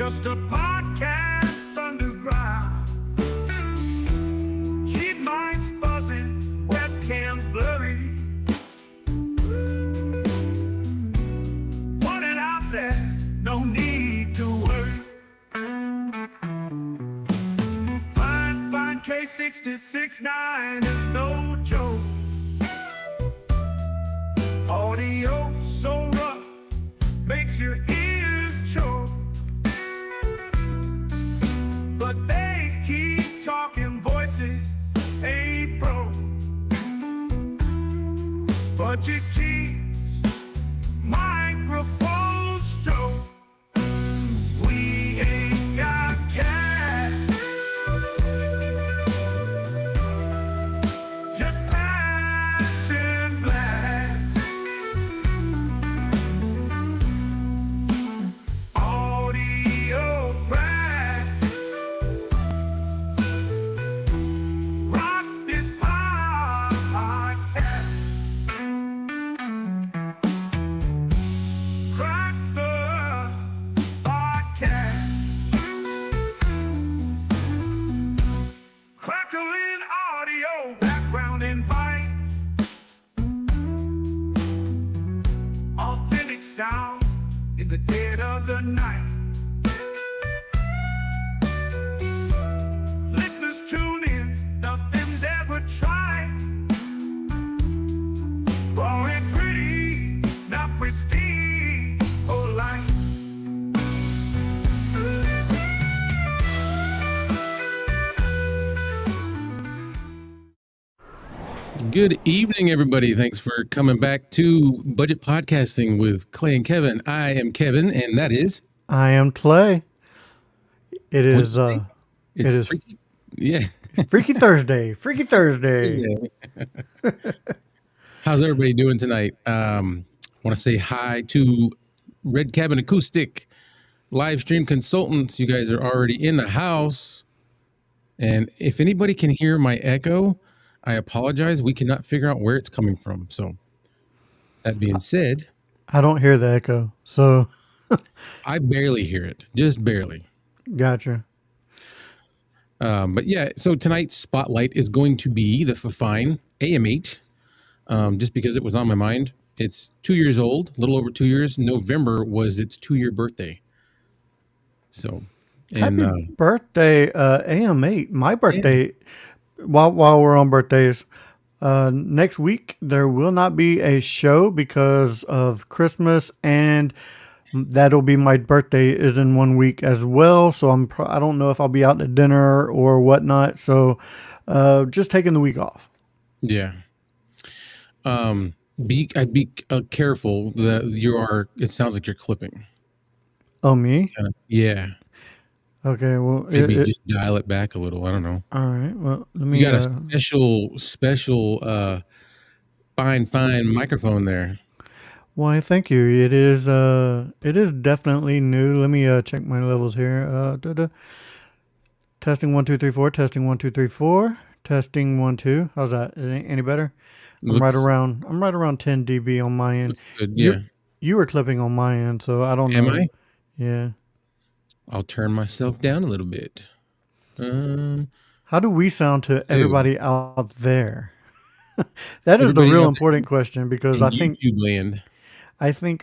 just a podcast underground. Cheap minds buzzing, webcams blurry. Put it out there, no need to worry. Fine K66.9 is no joke. Audio so rough, makes your ears choke. But they keep talking, voices ain't broke. Budget keeps microphones stroke. We ain't got cash, just passion black. Audio crack. Rock this podcast. Crack the podcast. Crackling audio, background invite. Authentic sound in the dead of the night. Listeners tune in, nothing's ever tried. Raw and pretty, not pristine or light. Good evening, everybody. Thanks for coming back to Budget Podcasting with Clay and Kevin. I am Kevin, and that is... I am Clay. It What'd is you say? it is Freaky. Yeah. Freaky Thursday. Freaky Thursday. Yeah. How's everybody doing tonight? Want to say hi to Red Cabin Acoustic live stream consultants. You guys are already in the house. And if anybody can hear my echo, I apologize. We cannot figure out where it's coming from. So that being said, I don't hear the echo, so I barely hear it, just barely. gotcha. But yeah, so tonight's spotlight is going to be the Fifine AM8, just because it was on my mind. It's 2 years old, a little over 2 years. November was its 2-year birthday. So, and Happy birthday, AM8. My birthday. While we're on birthdays, next week there will not be a show because of Christmas, and that'll be my birthday is in 1 week as well. So I don't know if I'll be out to dinner or whatnot. So just taking the week off. yeah, I'd be careful that you are. It sounds like you're clipping. Oh, me? Yeah, Okay. Well, maybe just dial it back a little. I don't know. all right. Well, let me. You got a special fine microphone there. Why, thank you. It is definitely new. Let me check my levels here. Testing 1 2 3 4. Testing 1 2 3 4. Testing 1 2. How's that? Any better? I'm right around 10 dB on my end. Good, yeah. You were clipping on my end, so I don't know. Am I? Yeah. I'll turn myself down a little bit. How do we sound to everybody out there? That is the Everybody real out important question, because I think YouTube land.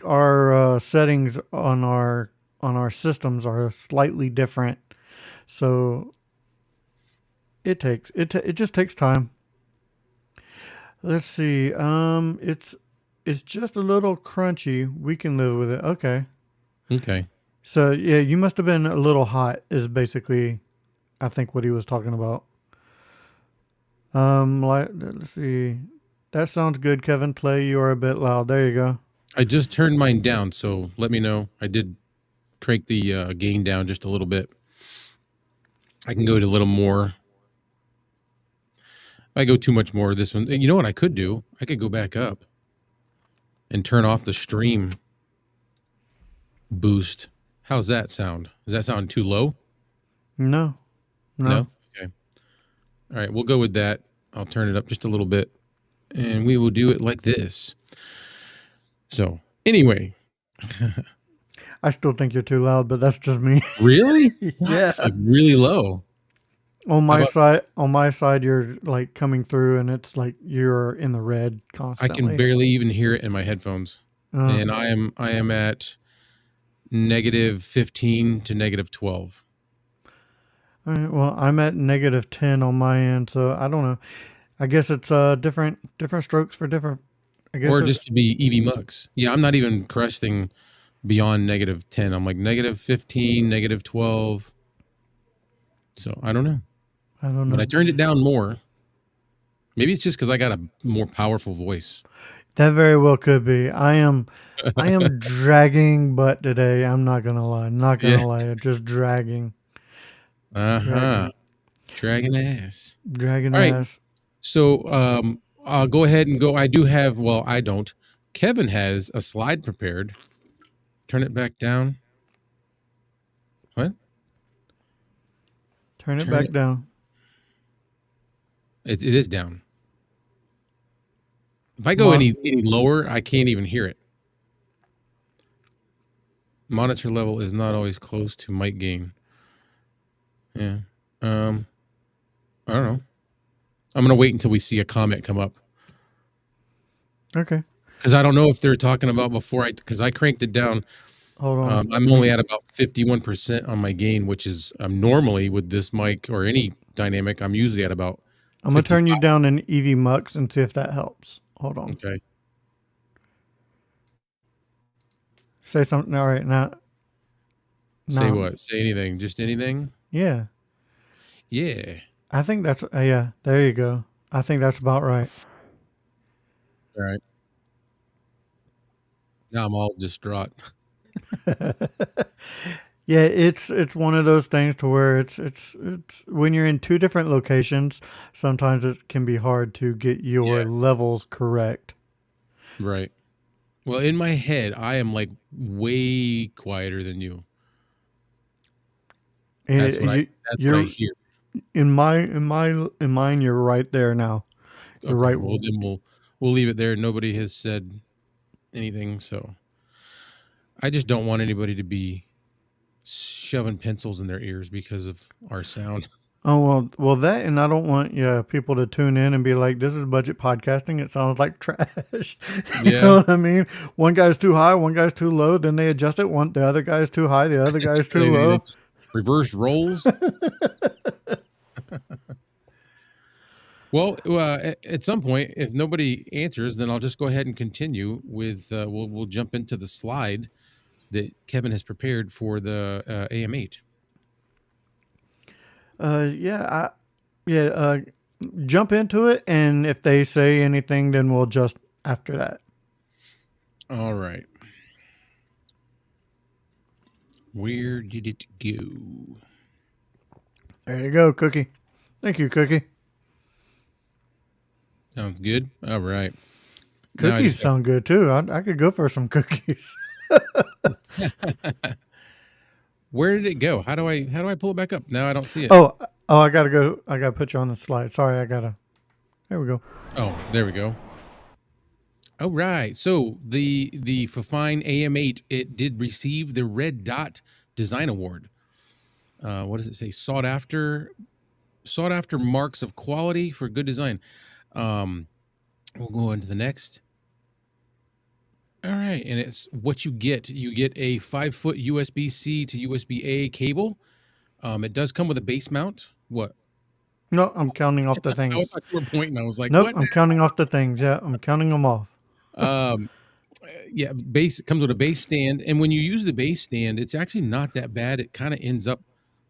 our settings on our systems are slightly different, so it just takes time. Let's see. It's just a little crunchy. We can live with it. Okay. Okay. So yeah, you must have been a little hot. Is basically, I think, what he was talking about. Let's see. That sounds good, Kevin. Play. You are a bit loud. There you go. I just turned mine down, so let me know. I did crank the gain down just a little bit. I can go to a little more. If I go too much more, this one. You know what I could do? I could go back up and turn off the stream boost. How's that sound? Does that sound too low? No. Okay. All right, we'll go with that. I'll turn it up just a little bit, and we will do it like this. So, anyway. I still think you're too loud, but that's just me. Really? Yeah. It's like really low. How about On my side, you're like coming through, and it's like you're in the red I can constantly. barely even hear it in my headphones, Uh, and I am at -15 to -12. all right, well, I'm at -10 on my end, so I don't know. I guess it's different strokes for different. I guess Or it's just to be EV Mux. Yeah, I'm not even cresting beyond -10. I'm like -15, -12. So I don't know. I don't But I know. turned it down more. Maybe it's just because I got a more powerful voice. That very well could be. I am dragging butt today. I'm not gonna lie. Not Yeah. gonna lie. Just dragging, Uh-huh. dragging, Dragon ass. dragging All right. ass. So I'll go ahead and go. I do have, well, I don't. Kevin has a slide prepared. Turn it back down. What? Turn it Turn back it. down. It is down. If I go Mon- any lower, I can't even hear it. Monitor level is not always close to mic gain. Yeah. Um, I don't know. I'm gonna wait until we see a comment come up okay. because I don't know if they're talking about before because I cranked it down. Hold on. I'm only at about 51% on my gain, which is normally with this mic or any dynamic, I'm usually at about I'm gonna turn you 55. down in EV Mux and see if that helps. Hold on. Okay. Say something. All right. Now. Say Now. what? Say anything. Just anything. Yeah. Yeah. I think that's. Yeah. There you go. I think that's about right. All right. Now I'm all distraught. Yeah, it's one of those things to where it's when you're in two different locations, sometimes it can be hard to get your Yeah. levels correct. Right. Well, in my head, I am like way quieter than you. And That's what I. you, That's what I you're hear. in mine, you're right there now. You're Okay. right. Well, then we'll leave it there. Nobody has said anything, so I just don't want anybody to be shoving pencils in their ears because of our sound. Oh well that, and I don't want people to tune in and be like, "This is budget podcasting. It sounds like trash." You Yeah. know what I mean? One guy's too high, one guy's too low. Then they adjust it. The other guy's too high, the other guy's too They low. just reversed roles. Well, at some point, if nobody answers, then I'll just go ahead and continue with. We'll jump into the slide that Kevin has prepared for the AM8. Yeah, yeah. Jump into it, and if they say anything, then we'll just after that. All right. Where did it go? There you go, Cookie. Thank you, Cookie. Sounds good. All right. Now I Cookies just got, sound good too. I could go for some cookies. where did it go? How do I pull it back up? Now I don't see it. Oh, I gotta go. I gotta put you on the slide. Sorry, I gotta. There we go. Oh, there we go. All right. So the Fifine AM8, it did receive the Red Dot Design Award. What does it say? Sought after marks of quality for good design. We'll go into the next. All right, and it's what you get. You get a 5-foot USB-C to USB-A cable. It does come with a base mount. What? No, I'm counting off the I things. thought you were pointing. I was like, Nope, what? I'm counting off the things. Yeah, I'm counting them off. Um, yeah, base it comes with a base stand, and when you use the base stand, it's actually not that bad. It kind of ends up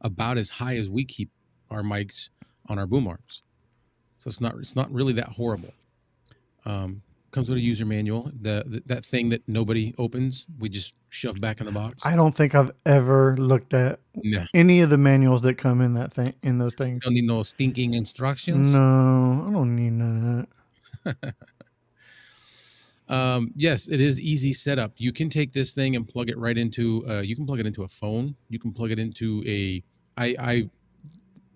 about as high as we keep our mics on our boom arms, so it's not really that horrible. Comes with a user manual. That thing that nobody opens, we just shove back in the box. I don't think I've ever looked at No, any of the manuals that come in that thing in those things. don't need no stinking instructions. No, I don't need none of that. Yes, it is easy setup. You can take this thing and plug it right into. You can plug it into a phone. You can plug it into a. I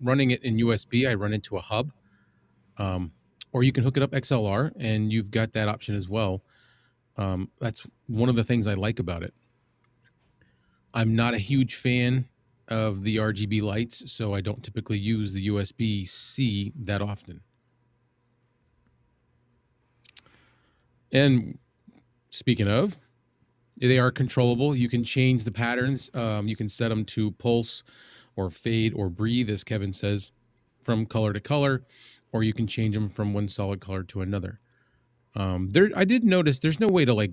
running it in USB. I run into a hub, or you can hook it up XLR, and you've got that option as well. That's one of the things I like about it. I'm not a huge fan of the RGB lights, so I don't typically use the USB-C that often. And speaking of, they are controllable. You can change the patterns. You can set them to pulse or fade or breathe, as Kevin says, from color to color, or you can change them from one solid color to another. I did notice there's no way to like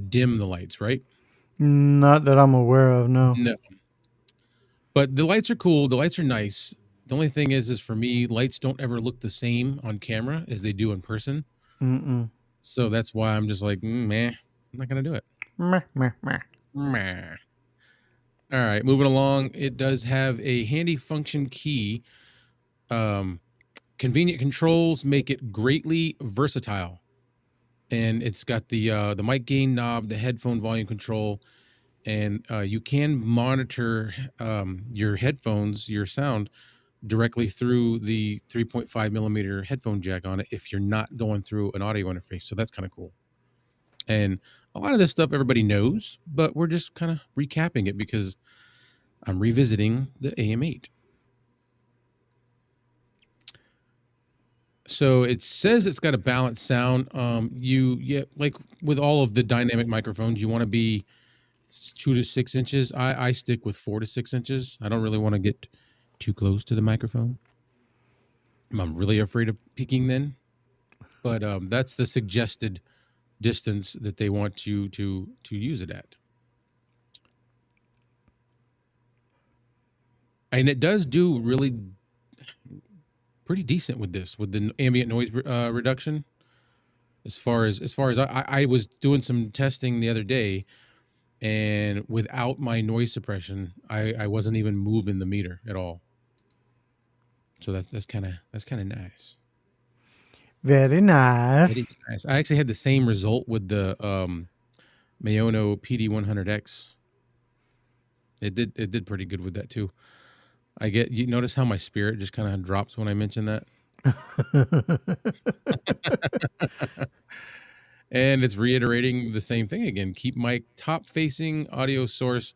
dim the lights, right? Not that I'm aware of, no. No, but the lights are cool. The lights are nice. The only thing is for me, lights don't ever look the same on camera as they do in person. Mm-mm. So that's why I'm just like, meh, I'm not gonna do it. Meh, meh, meh. Meh. All right, moving along. It does have a handy function key. Convenient controls make it greatly versatile, and it's got the mic gain knob, the headphone volume control, and you can monitor your headphones, your sound directly through the 3.5 millimeter headphone jack on it if you're not going through an audio interface. So that's kind of cool. And a lot of this stuff everybody knows, but we're just kind of recapping it because I'm revisiting the AM8. So it says it's got a balanced sound. Like with all of the dynamic microphones, you want to be 2 to 6 inches. I stick with 4 to 6 inches. I don't really want to get too close to the microphone. I'm really afraid of peaking then. But that's the suggested distance that they want you to use it at. And it does do really pretty decent with this, with the ambient noise reduction. As far as I was doing some testing the other day, and without my noise suppression, I wasn't even moving the meter at all. So that's kind of nice. Very nice. Very nice. I actually had the same result with the Mayono PD100X. It did pretty good with that too. You notice how my spirit just kind of drops when I mention that. And it's reiterating the same thing again. Keep mic top facing, audio source,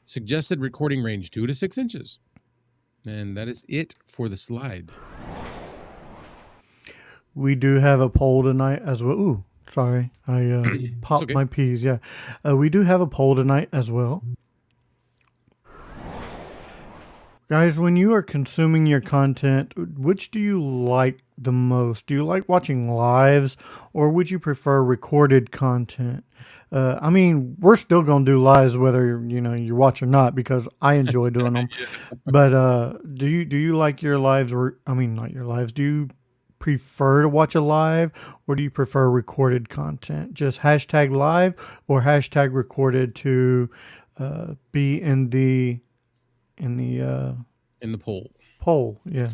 suggested recording range 2 to 6 inches. And that is it for the slide. We do have a poll tonight as well. Ooh, sorry. I popped okay. my peas. Yeah. We do have a poll tonight as well. Guys, when you are consuming your content, which do you like the most? Do you like watching lives, or would you prefer recorded content? I mean, we're still gonna do lives whether you watch or not because I enjoy doing them. Yeah. But do you like your lives, or I mean, not your lives? Do you prefer to watch a live, or do you prefer recorded content? Just hashtag live or hashtag recorded to be in the poll. poll. Yeah,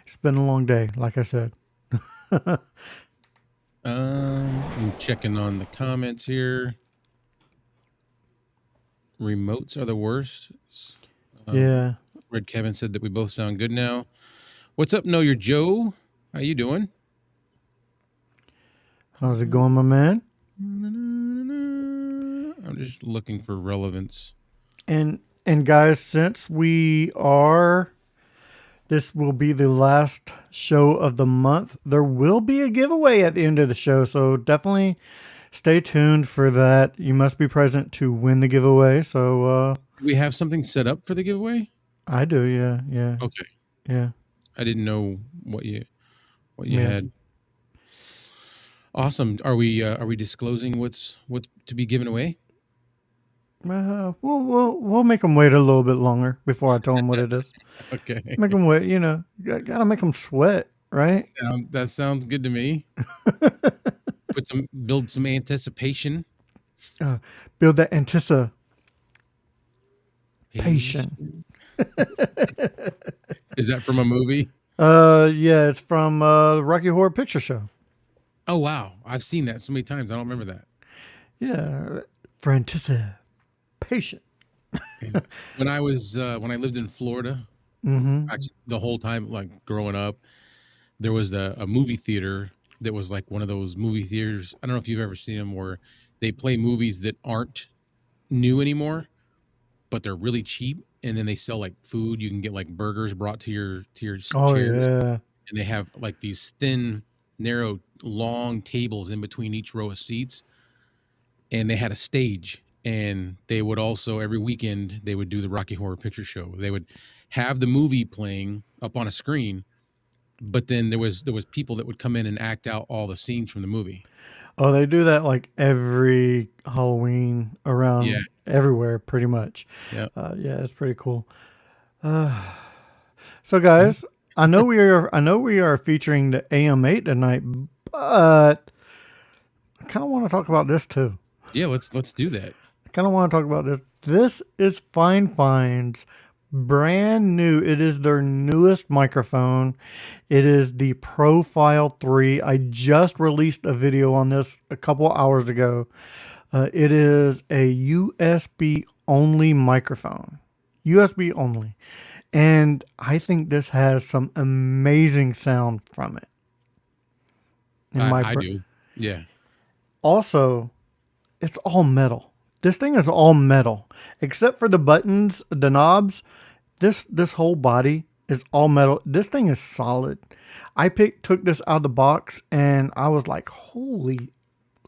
it's been a long day, like I said. I'm checking on the comments here. Remotes are the worst. Yeah. Red Kevin said that we both sound good now. What's up, Know Your Joe? How you doing? How's it going, my man? I'm just looking for relevance. And guys, since this will be the last show of the month, there will be a giveaway at the end of the show, so definitely stay tuned for that. You must be present to win the giveaway. So do we have something set up for the giveaway? I do, yeah. Okay. Yeah. I didn't know what you had. Awesome. Are we disclosing what's to be given away? We'll make them wait a little bit longer before I tell them what it is. Okay. Make them wait. Gotta make them sweat, right? That sounds good to me. Build some anticipation. Build that anticipation. Is that from a movie? Yeah, it's from the Rocky Horror Picture Show. Oh wow, I've seen that so many times. I don't remember that. Yeah, for anticipation. When I lived in Florida, actually the whole time, like growing up, there was a movie theater that was like one of those movie theaters. I don't know if you've ever seen them where they play movies that aren't new anymore, but they're really cheap. And then they sell like food. You can get like burgers brought to your Oh chairs, yeah. and they have like these thin, narrow, long tables in between each row of seats. And they had a stage, and they would also every weekend they would do the Rocky Horror Picture Show. They would have the movie playing up on a screen, but then there was people that would come in and act out all the scenes from the movie. Oh, they do that like every Halloween Yeah, around everywhere, pretty much. yeah. Yeah, it's pretty cool. So, guys, I know we are featuring the AM8 tonight, but I kind of want to talk about this too. Yeah, let's do that. I kind of want to talk about this. This is Fine Fine's brand new. It is their newest microphone. It is the Profile 3. I just released a video on this a couple hours ago. It is a USB only microphone. USB only. And I think this has some amazing sound from it. I do. Yeah. Also, it's all metal. This thing is all metal, except for the buttons, the knobs. This whole body is all metal. This thing is solid. Took this out of the box and I was like, holy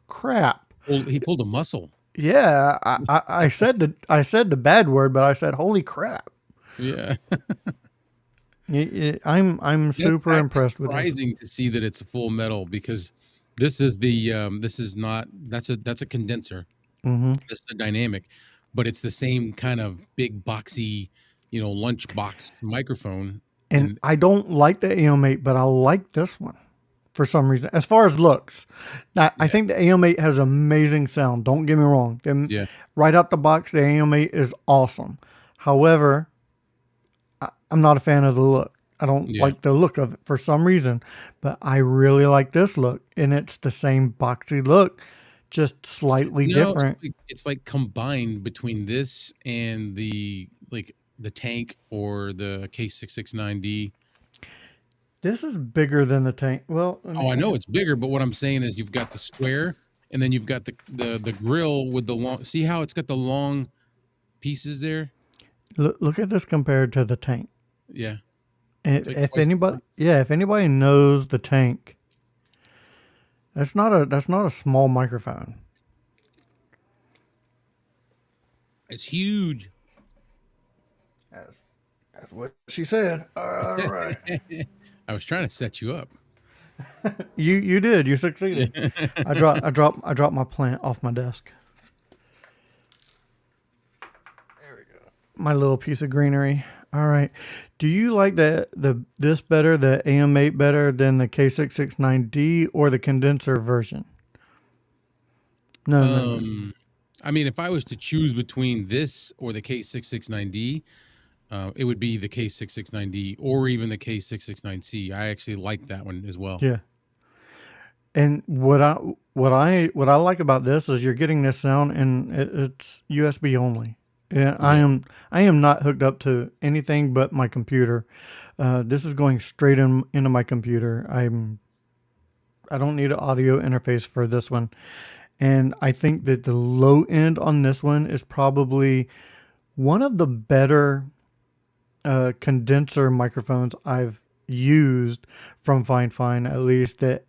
crap. Well, he pulled a muscle. Yeah, I said the bad word, but I said holy crap. Yeah. I'm super That's impressed with this. surprising to see that it's a full metal, because this is this is not that's a condenser. That's a dynamic, but it's the same kind of big boxy, lunchbox microphone. And I don't like the AM8, but I like this one for some reason. As far as looks, now, I think the AM8 has amazing sound. Don't get me wrong. Yeah. Right out the box, the AM8 is awesome. However, I'm not a fan of the look. I don't like the look of it for some reason, but I really like this look, and it's the same boxy look, just slightly different. It's like combined between this and the tank or the K669D. This is bigger than the tank. Well, Oh, I know it's bigger, but what I'm saying is you've got the square, and then you've got the grill with the long. See how it's got the long pieces there? look at this compared to the tank. Yeah. If, like if twice the anybody, size. yeah, if anybody knows the tank, that's not a small microphone. It's huge. That's what she said. All right. I was trying to set you up. You did. You succeeded. I dropped my plant off my desk. There we go. My little piece of greenery. All right. Do you like this better, the AM8 better than the K669D or the condenser version? No. I mean, if I was to choose between this or the K669D, it would be the K669D or even the K669C. I actually like that one as well. Yeah. And what I like about this is you're getting this sound and it's USB only. Yeah, I am not hooked up to anything but my computer. This is going straight into my computer. I don't need an audio interface for this one. And I think that the low end on this one is probably one of the better condenser microphones I've used from Fine, at least that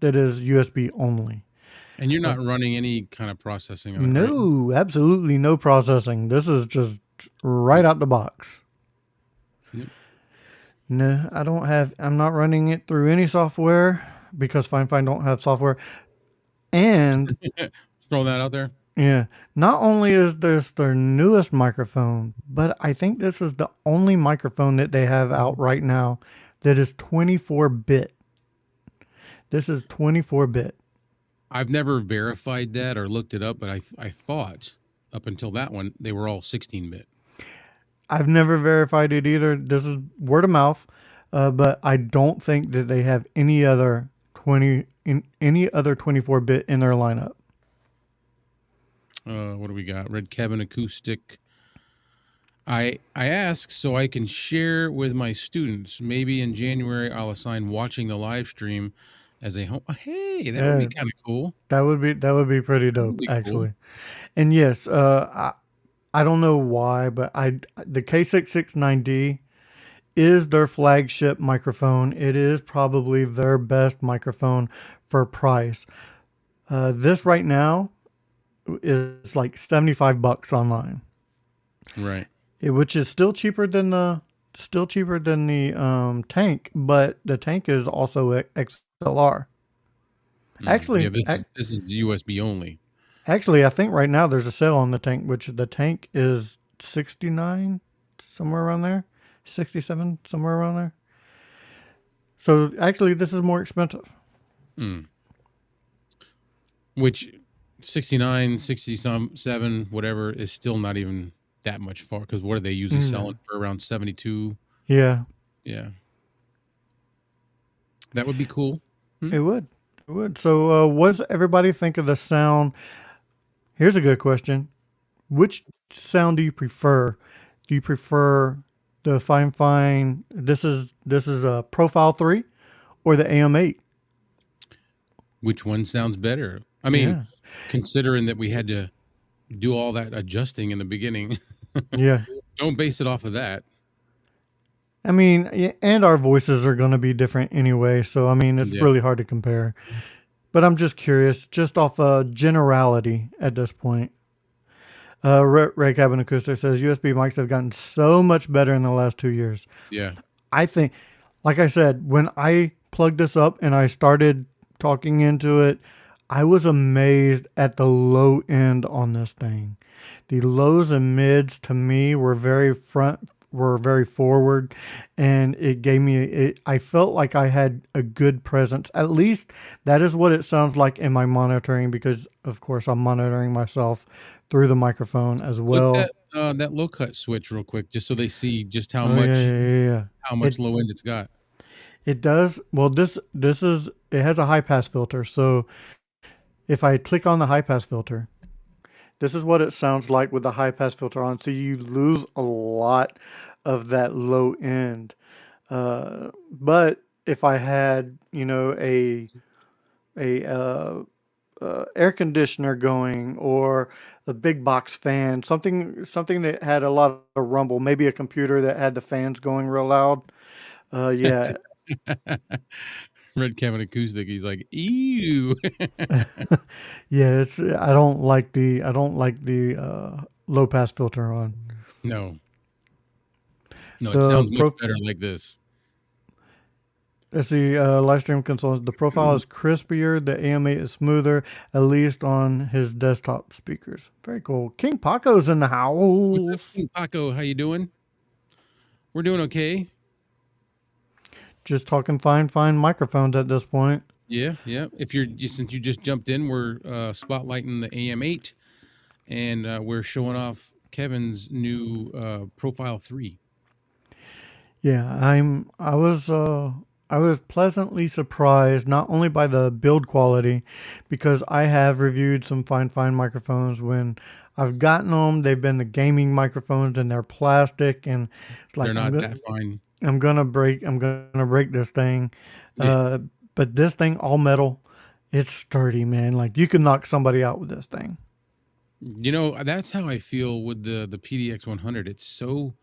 is USB only. And you're not running any kind of processing on it, right? No, absolutely no processing. This is just right out the box. Yep. No, I'm not running it through any software because Fine don't have software. And Throw that out there. yeah, not only is this their newest microphone, but I think this is the only microphone that they have out right now that is 24-bit. This is 24-bit. I've never verified that or looked it up, but I thought up until that one they were all 16-bit. I've never verified it either. This is word of mouth, but I don't think that they have any other 24-bit in their lineup. What do we got? Red Cabin Acoustic. I ask so I can share with my students. Maybe in January I'll assign watching the live stream as a home. Hey, that would be Yeah, kind of cool. that would be pretty That would dope, be cool. actually. And yes, I don't know why, but the K669D is their flagship microphone. It is probably their best microphone for price. This right now is like $75 online, Right. which is still cheaper than the tank, but the tank is also XLR. Yeah, Actually, this is USB only. I think right now there's a sale on the tank, which the tank is 69 somewhere around there, 67 somewhere around there. So actually, this is more expensive. Which 69, 60 some 7, whatever is still not even that much far because what are they usually selling No. for around 72? Yeah, Yeah. That would be cool. it would. It would. So, what does everybody think of the sound? Here's a good question. Which sound do you prefer? Do you prefer the Fine? This is a Profile 3 or the AM8? Which one sounds better? I mean, Yeah. considering that we had to do all that adjusting in the beginning, Yeah. don't base it off of that. I mean, and our voices are going to be different anyway, so I mean, it's Yeah. really hard to compare. But I'm just curious, just off a generality at this point. Ray Cabin Acoustic says USB mics have gotten so much better in the last 2 years. Yeah. I think, like I said, when I plugged this up and I started talking into it, I was amazed at the low end on this thing. The lows and mids to me were very forward, and it gave me I felt like I had a good presence. At least that is what it sounds like in my monitoring, because of course I'm monitoring myself through the microphone as Click well. that low cut switch real quick just so they see just Oh yeah, yeah, yeah. how It much low end it's got. it does. Well, it has a high pass filter. So if I click on the high pass filter, this is what it sounds like with the high pass filter on. So you lose a lot of that low end. But if I had, a air conditioner going, or a big box fan, something that had a lot of rumble, maybe a computer that had the fans going real loud. Yeah, Red Cabin Acoustic, he's like, ew. yeah. I don't like the low pass filter on No. No, it the sounds much pro. better like this. As the live stream console, the profile is crispier. The AM8 is smoother, at least on his desktop speakers. Very cool. King Paco's in the What's up, house. King Paco? How you doing? We're doing okay. Just talking fine microphones at this point. Yeah, yeah. Since you just jumped in, we're spotlighting the AM8, and we're showing off Kevin's new Profile 3. Yeah, I was pleasantly surprised not only by the build quality, because I have reviewed some fine microphones when I've gotten them. They've been the gaming microphones and they're plastic, and it's like They're not that fine. I'm gonna break this thing. Yeah. Uh, but this thing, all metal, it's sturdy, man. Like you can knock somebody out with this thing. You know, that's how I feel with the PDX 100. It's so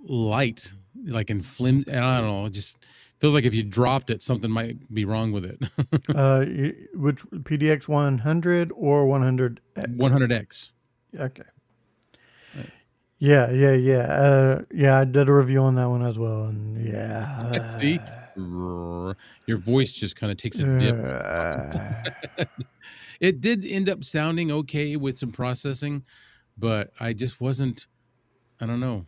light, like in flim. And I don't know. It just feels like if you dropped it, something might be wrong with it. Which PDX 100 or 100X? 100X. Okay. Right. Yeah. Yeah, I did a review on that one as well, and yeah. See, your voice just kind of takes a dip. It did end up sounding okay with some processing, but I just wasn't. I don't know.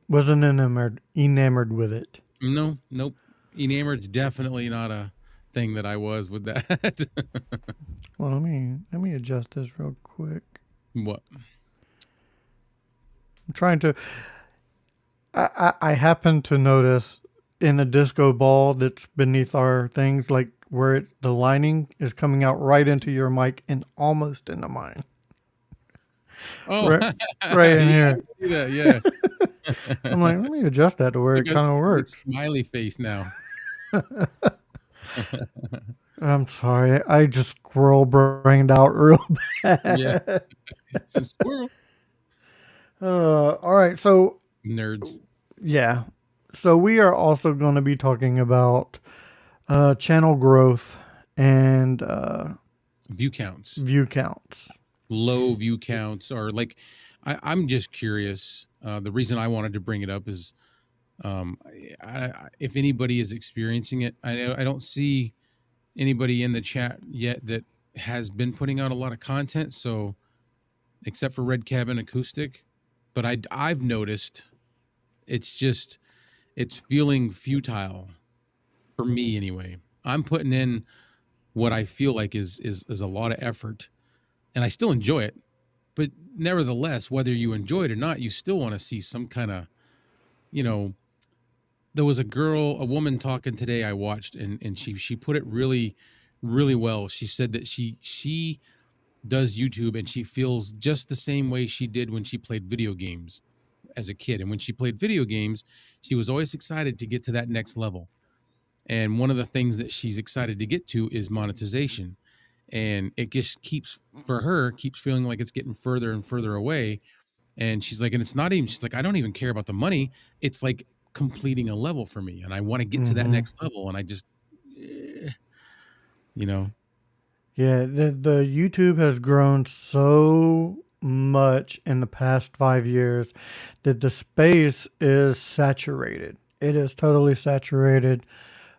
Wasn't enamored with it. No, nope. Enamored's definitely not a thing that I was with that. Well, let me adjust this real quick. What? I'm trying to. I happen to notice in the disco ball that's beneath our things, like where the lining is coming out right into your mic and almost into mine. Oh, Right in yeah, here. I see that. Yeah. I'm like, let me adjust that to where it Like kind of a works. smiley face now. I'm sorry. I just squirrel brained out real Yeah, bad. it's a squirrel. All right. So, Nerds. yeah. So, we are also going to be talking about channel growth and View counts. view counts. Low view counts, or like, I'm just curious. The reason I wanted to bring it up is, if anybody is experiencing it, I don't see anybody in the chat yet that has been putting out a lot of content. So, except for Red Cabin Acoustic, but I've noticed it's just it's feeling futile for me anyway. I'm putting in what I feel like is a lot of effort, and I still enjoy it. But nevertheless, whether you enjoy it or not, you still want to see some kind of, you know, there was a woman talking today I watched, and she put it really, really well. She said that she does YouTube and she feels just the same way she did when she played video games as a kid. And when she played video games, she was always excited to get to that next level. And one of the things that she's excited to get to is monetization. And it just keeps, for her, keeps feeling like it's getting further and further away. And she's like, and it's not even, she's like, I don't even care about the money. It's like completing a level for me. And I want to get to that Hmm. next level. And I just, you know, Yeah, the YouTube has grown so much in the past 5 years that the space is saturated. It is totally saturated.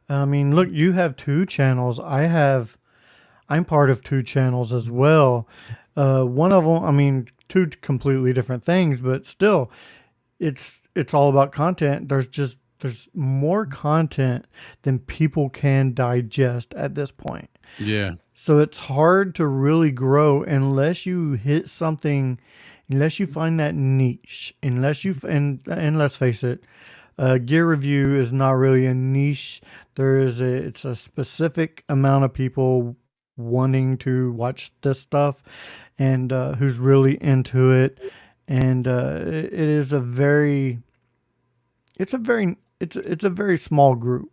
I mean, look, you have two channels. I'm part of two channels as well. One of them, I mean, two completely different things, but still, it's all about content. There's more content than people can digest at this point. yeah, So it's hard to really grow unless you hit something, unless you find that niche, and let's face it, gear review is not really a niche. It's a specific amount of people wanting to watch this stuff, and who's really into it, and it is it's a very small group.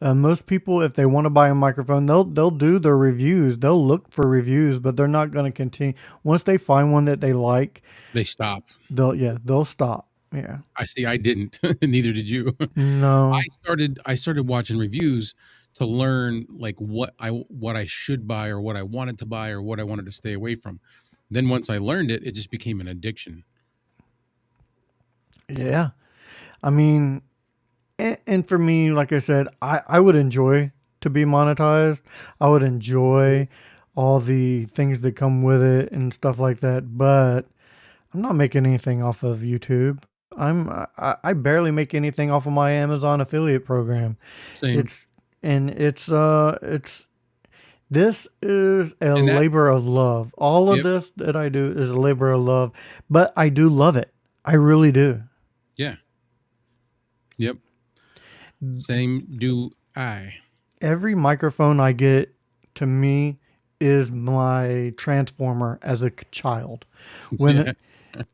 Most people, if they want to buy a microphone, they'll do their reviews. They'll look for reviews, but they're not going to continue. Once they find one that they like, they stop. they'll stop. Yeah. I see. I didn't. Neither did you. No. I started watching reviews to learn like what I should buy or what I wanted to buy or what I wanted to stay away from. Then once I learned it, it just became an addiction. Yeah. I mean, and for me, like I said, I would enjoy to be monetized. I would enjoy all the things that come with it and stuff like that. But I'm not making anything off of YouTube. I barely make anything off of my Amazon affiliate program. Same. It's it's this is a And that, labor of love. All of yep, this that I do is a labor of love, but I do love it. I really do. yeah, yep. Same do I. Every microphone I get, to me, is my transformer as a child. When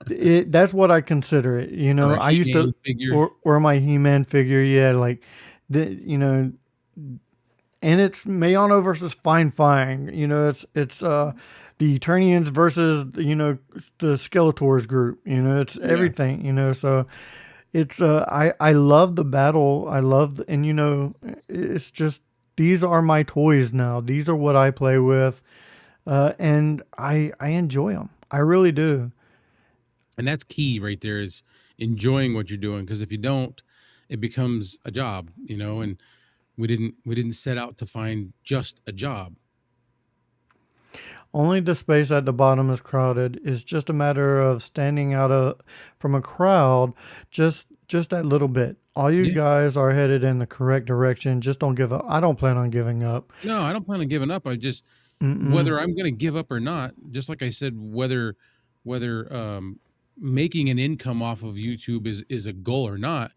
Yeah. that's what I consider it. You Or know, a I used to He-Man figure. or my He-Man figure. Yeah, like and it's Mayano versus Fine Fine. You know, it's the Eternians versus the Skeletors group. You know, it's Yeah. everything. You know, so it's I love the battle. I love and it's just these are my toys now. These are what I play with, and I enjoy them. I really do. And that's key right there, is enjoying what you're doing. Because if you don't, it becomes a job, and we didn't set out to find just a job. Only the space at the bottom is crowded. It's just a matter of standing out from a crowd, just that little bit. All you Yeah. guys are headed in the correct direction. Just don't give up. I don't plan on giving up. No, I don't plan on giving up. I just, Mm-mm. whether I'm going to give up or not, just like I said, whether making an income off of YouTube is a goal or not,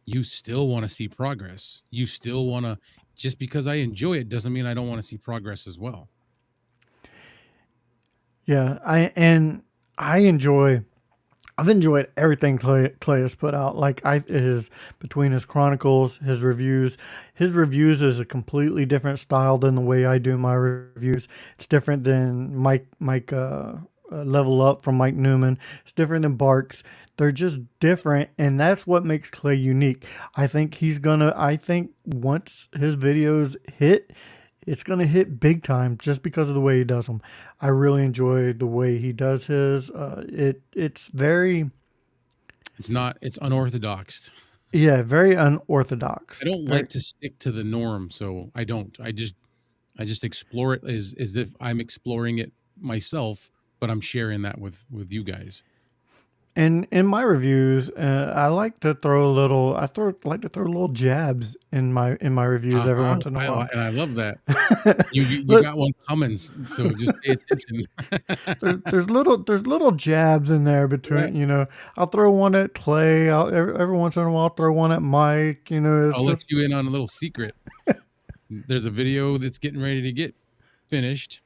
you still want to see progress. You still want to, just because I enjoy it doesn't mean I don't want to see progress as well. Yeah, I enjoy I've enjoyed everything Clay has put out. Like his between his chronicles, his reviews. His reviews is a completely different style than the way I do my reviews. It's different than Mike Level Up from Mike Newman. It's different than Barks. They're just different, and that's what makes Clay unique. I think he's gonna. I think once his videos hit, it's gonna hit big time just because of the way he does them. I really enjoy the way he does his. It's very It's unorthodox. yeah, very unorthodox. I don't Very, like to stick to the norm, so I don't. I just explore it as if I'm exploring it myself, but I'm sharing that with you guys. and in my reviews, I like to throw a little. Like to throw little jabs in my reviews every Uh-huh. once in a while. And I love that. You Look, got one coming, so just pay attention. there's little jabs in there Yeah. between. I'll throw one at Clay. Every once in a while I'll throw one at Mike. It's I'll let just you in on a little secret. There's a video that's getting ready to get finished,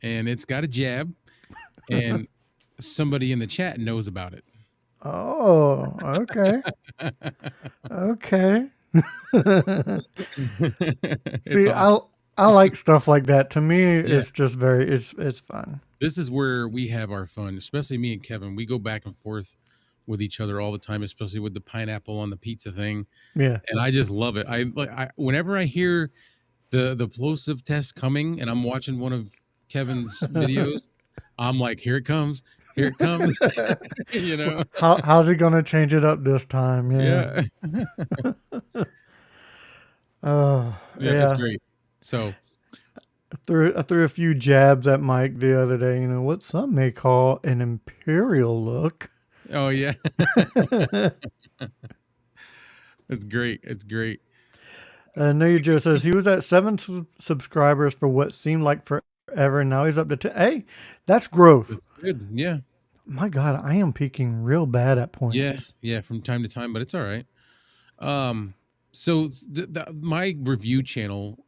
and it's got a jab, and somebody in the chat knows about it. oh, okay, okay. It's See, awesome. I like stuff like that. To me, Yeah. it's just very it's fun. This is where we have our fun, especially me and Kevin. We go back and forth with each other all the time, especially with the pineapple on the pizza thing. Yeah. And I just love it. I whenever I hear the plosive test coming and I'm watching one of Kevin's videos, I'm like, here it comes. Here it comes. you know? How's he gonna change it up this time? Yeah. Yeah. Yeah, it's Yeah. great. So I threw a few jabs at Mike the other day. What some may call an imperial look. oh yeah. It's great. It's great. Know Your Joe says he was at 7 subscribers for what seemed like forever, and now he's up to 10. Hey, that's growth. It's good. Yeah. My God, I am peaking real bad at points. Yeah. Yeah. From time to time, but it's all right. So my review channel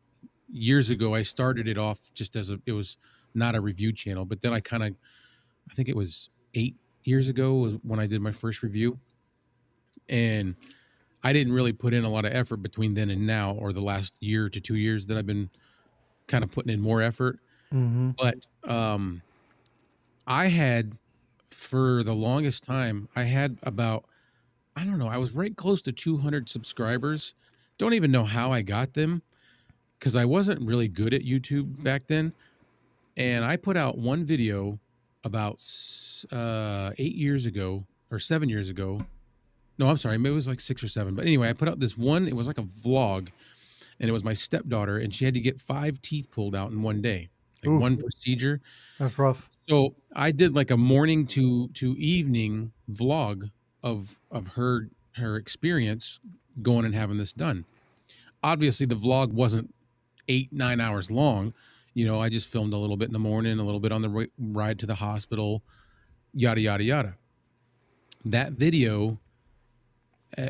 years ago, I started it off just as it was not a review channel, but then I think it was 8 years ago was when I did my first review, and I didn't really put in a lot of effort between then and now, or the last year to 2 years that I've been kind of putting in more effort. Mm-hmm. But I had, for the longest time, I had about, I don't know, I was right close to 200 subscribers. Don't even know how I got them because I wasn't really good at YouTube back then. And I put out one video about 8 years ago or 7 years ago. No, I'm sorry. Maybe it was like 6 or 7. But anyway, I put out this one. It was like a vlog, and it was my stepdaughter, and she had to get 5 teeth pulled out in one day, like Ooh, one procedure. that's rough. So I did like a morning to evening vlog of her experience going and having this done. Obviously, the vlog wasn't 8-9 hours long. I just filmed a little bit in the morning, a little bit on the ride to the hospital, yada yada yada. That video,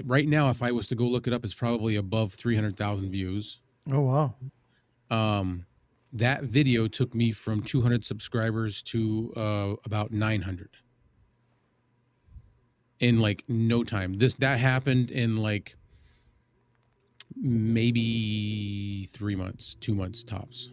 right now, if I was to go look it up, it's probably above 300,000 views. Oh wow. That video took me from 200 subscribers to about 900 in like no time. That happened in like maybe 3 months, 2 months tops.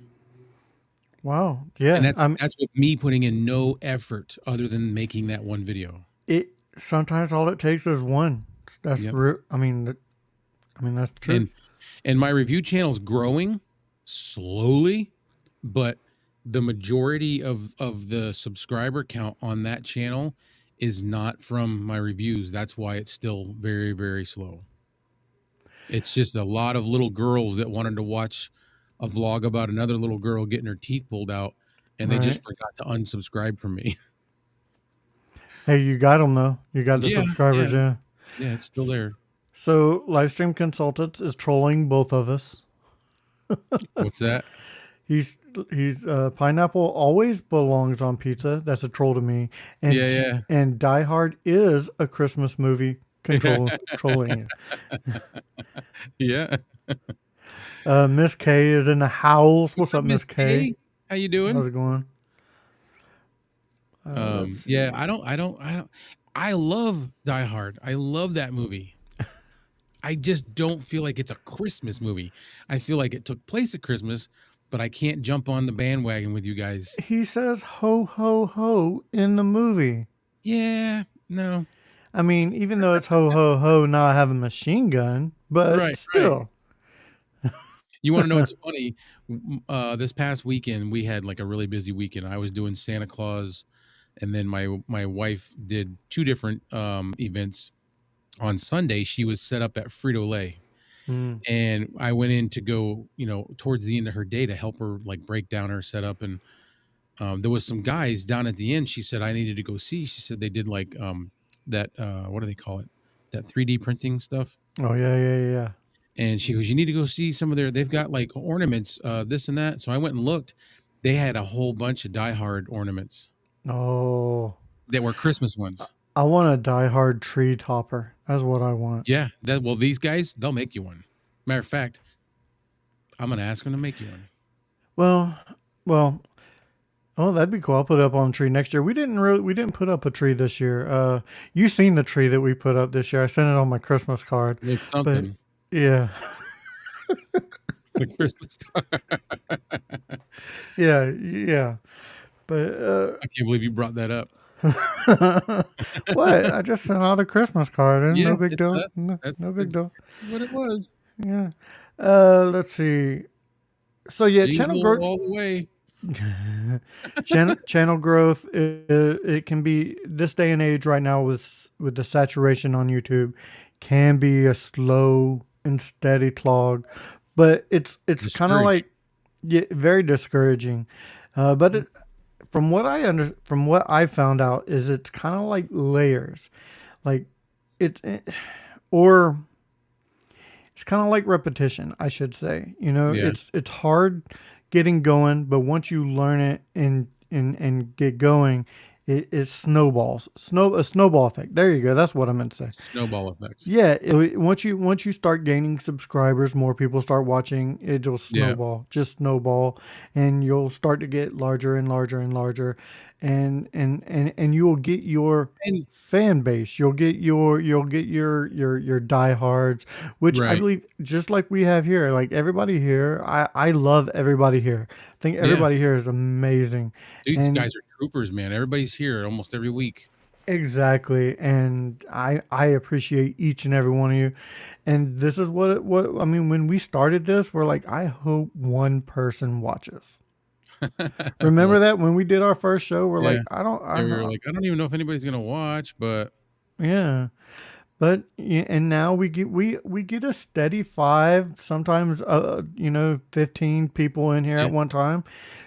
Wow. Yeah. And that's with me putting in no effort other than making that one video. It sometimes all it takes is one. That's Yep. I mean that's the truth. And my review channel's growing slowly, but the majority of the subscriber count on that channel is not from my reviews. That's why it's still very, very slow. It's just a lot of little girls that wanted to watch a vlog about another little girl getting her teeth pulled out, and they just forgot to unsubscribe from me. Hey, you got them though. You got the Yeah, subscribers, yeah. Yeah, it's still there. So, Livestream Consultants is trolling both of us. What's that? He's Pineapple always belongs on pizza. That's a troll to me. And Yeah. And Die Hard is a Christmas movie. Trolling Yeah. you. Miss K is in the house. What's up, Miss K? How you doing? How's it going? Yeah, I don't I love Die Hard. I love that movie. I just don't feel like it's a Christmas movie. I feel like it took place at Christmas, but I can't jump on the bandwagon with you guys. He says ho ho ho in the movie. Yeah, no. I mean, even though it's ho ho ho, now I have a machine gun, but Right, right. still. You want to know what's funny? This past weekend we had like a really busy weekend. I was doing Santa Claus, and then my wife did two different events. On Sunday, she was set up at Frito Lay, Mm. and I went in to go, towards the end of her day to help her like break down her setup. And there was some guys down at the end. She said I needed to go see. She said they did like that. What do they call it? That 3D printing stuff. Oh yeah, yeah, yeah. And she goes, you need to go see some of they've got like ornaments, this and that. So I went and looked. They had a whole bunch of Die Hard ornaments Oh, that were Christmas ones. I want a Die Hard tree topper. That's what I want. Yeah. Well, these guys, they'll make you one. Matter of fact, I'm going to ask them to make you one. Well. Oh, that'd be cool. I'll put it up on a tree next year. We didn't put up a tree this year. You seen the tree that we put up this year? I sent it on my Christmas card. It's But something. yeah, The Christmas card. yeah, yeah. But I can't believe you brought that up. what? I just sent out a Christmas card, and Yeah, no big it's deal. that. No big That's deal. what it was. Yeah. Let's see. So yeah, channel Diesel growth. all the way. Channel growth. It can be this day and age right now with the saturation on YouTube, can be a slow and steady clog, but it's kind of Discouraging. like, yeah, very discouraging. But from what I found out is it's kind of like layers, like it's or it's kind of like repetition, I should say. Yeah. It's hard getting going, but once you learn it and get going, it snowballs. A snowball effect. There you go. That's what I meant to say. Snowball effect. Yeah, once you start gaining subscribers, more people start watching, it'll Yeah. just snowball, and you'll start to get larger and larger and larger, and you'll get your And fan base. You'll get your diehards, which I right. believe just like we have here, like everybody here. I love everybody here. I think Yeah. everybody here is amazing, Dude, these and guys are troopers, man. Everybody's here almost every week. exactly, and I appreciate each and every one of you. And this is what I mean when we started this, we're like, I hope one person watches. Remember Like, that when we did our first show, we're yeah. like, I don't I They were don't like, I don't even know if anybody's gonna watch, but yeah. But yeah, and now we get a steady 5, sometimes 15 people in here yeah, at one time.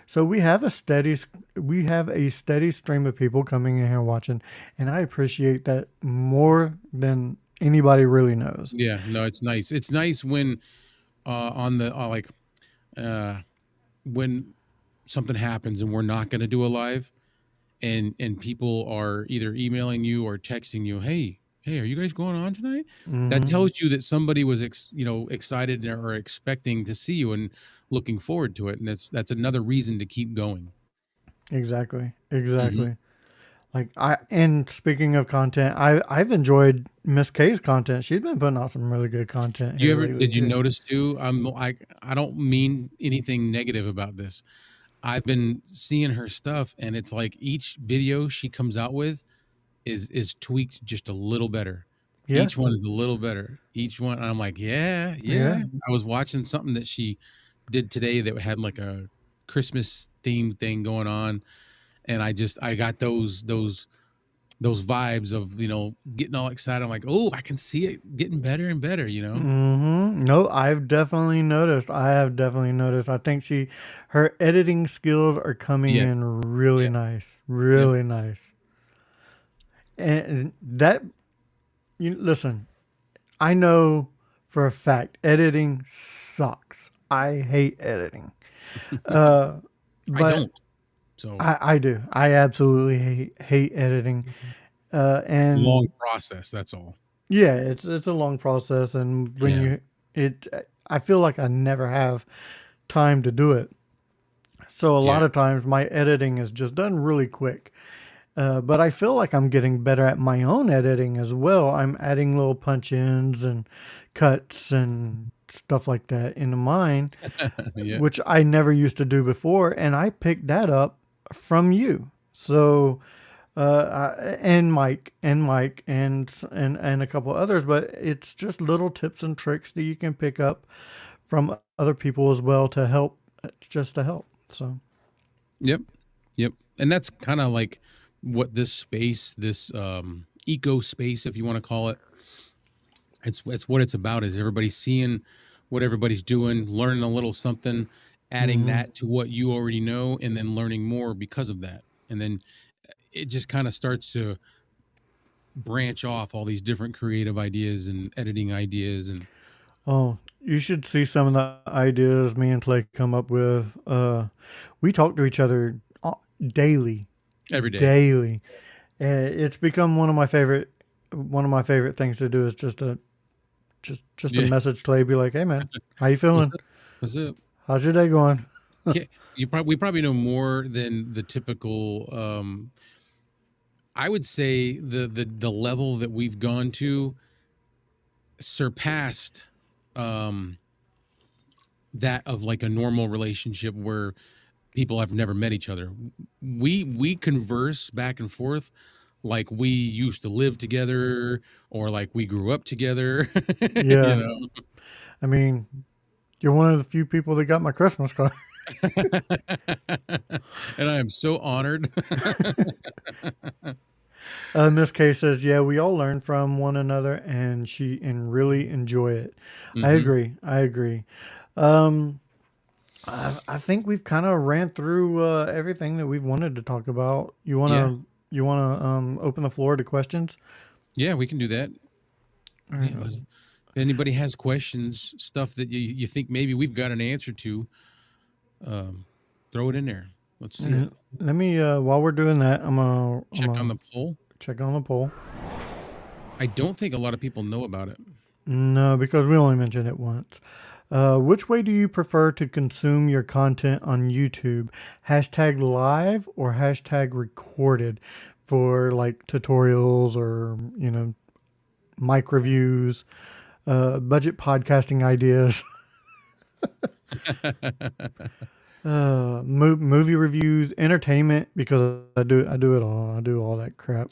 So we have a steady stream of people coming in here watching, and I appreciate that more than anybody really knows. yeah. No, it's nice. It's nice when on the uh when something happens and we're not gonna do a live, and people are either emailing you or texting you, hey, are you guys going on tonight? That Hmm. tells you that somebody was excited or expecting to see you and looking forward to it, and that's another reason to keep going. Exactly. Hmm. Exactly. And speaking of content, I've enjoyed Miss K's content. She's been putting out some really good content here lately Did you too. notice too? I don't mean anything negative about this. I've been seeing her stuff, and it's like each video she comes out with is tweaked just a little better. Yeah. Each one is a little better. Each one, and I'm like, yeah, Yeah. yeah. I was watching something that she did today that had like a Christmas theme thing going on, and I got those vibes of getting all excited. I'm like, oh, I can see it getting better and better. No, I've definitely noticed. I have definitely noticed. I think her editing skills are coming Yes, in really yeah, nice, yep, really nice. And that you listen, I know for a fact editing sucks. I hate editing. Uh, I but don't. So I do. I absolutely hate editing. long And process. That's all. yeah, it's a long process, and when Yeah, you it, I feel like I never have time to do it. So a yeah, lot of times my editing is just done really quick. But I feel like I'm getting better at my own editing as well. I'm adding little punch ins and cuts and stuff like that into mine, Yeah. which I never used to do before. And I picked that up from you. So, and Mike, and a couple others, but it's just little tips and tricks that you can pick up from other people as well to help, just to help. So, Yep. Yep. And that's kind of like what this space, this eco space, if you want to call it, it's what it's about. Is everybody seeing what everybody's doing, learning a little something, adding hmm that to what you already know, and then learning more because of that. And then it just kind of starts to branch off all these different creative ideas and editing ideas and oh, you should see some of the ideas me and Clay come up with. We talk to each other daily, every day. daily. It's become one of my favorite things to do is just a Yeah. message Clay, be like, "Hey man, how you What's feeling? up? What's up? How's your day going?" Yeah. We probably know more than the typical I would say the level that we've gone to surpassed um that of like a normal relationship where people have never met each other. We converse back and forth like we used to live together or like we grew up together. You Yeah, know. I mean, you're one of the few people that got my Christmas card. And I am so honored. This case says, "Yeah, we all learn from one another, and really enjoy it." I Hmm. agree. I agree. Um, I think we've kind of ran through everything that we've wanted to talk about. Yeah. You wanna open the floor to questions? Yeah, we can do that. All Yeah. right. If anybody has questions, stuff that you think maybe we've got an answer to, um, throw it in there. Let's see it. Let me while we're doing that, I'm Check on gonna the poll. check on the poll. I don't think a lot of people know about it. No, because we only mentioned it once. Which way do you prefer to consume your content on YouTube? Hashtag live or hashtag recorded for like tutorials or, mic reviews, budget podcasting ideas, movie reviews, entertainment, because I do it all. I do all that crap.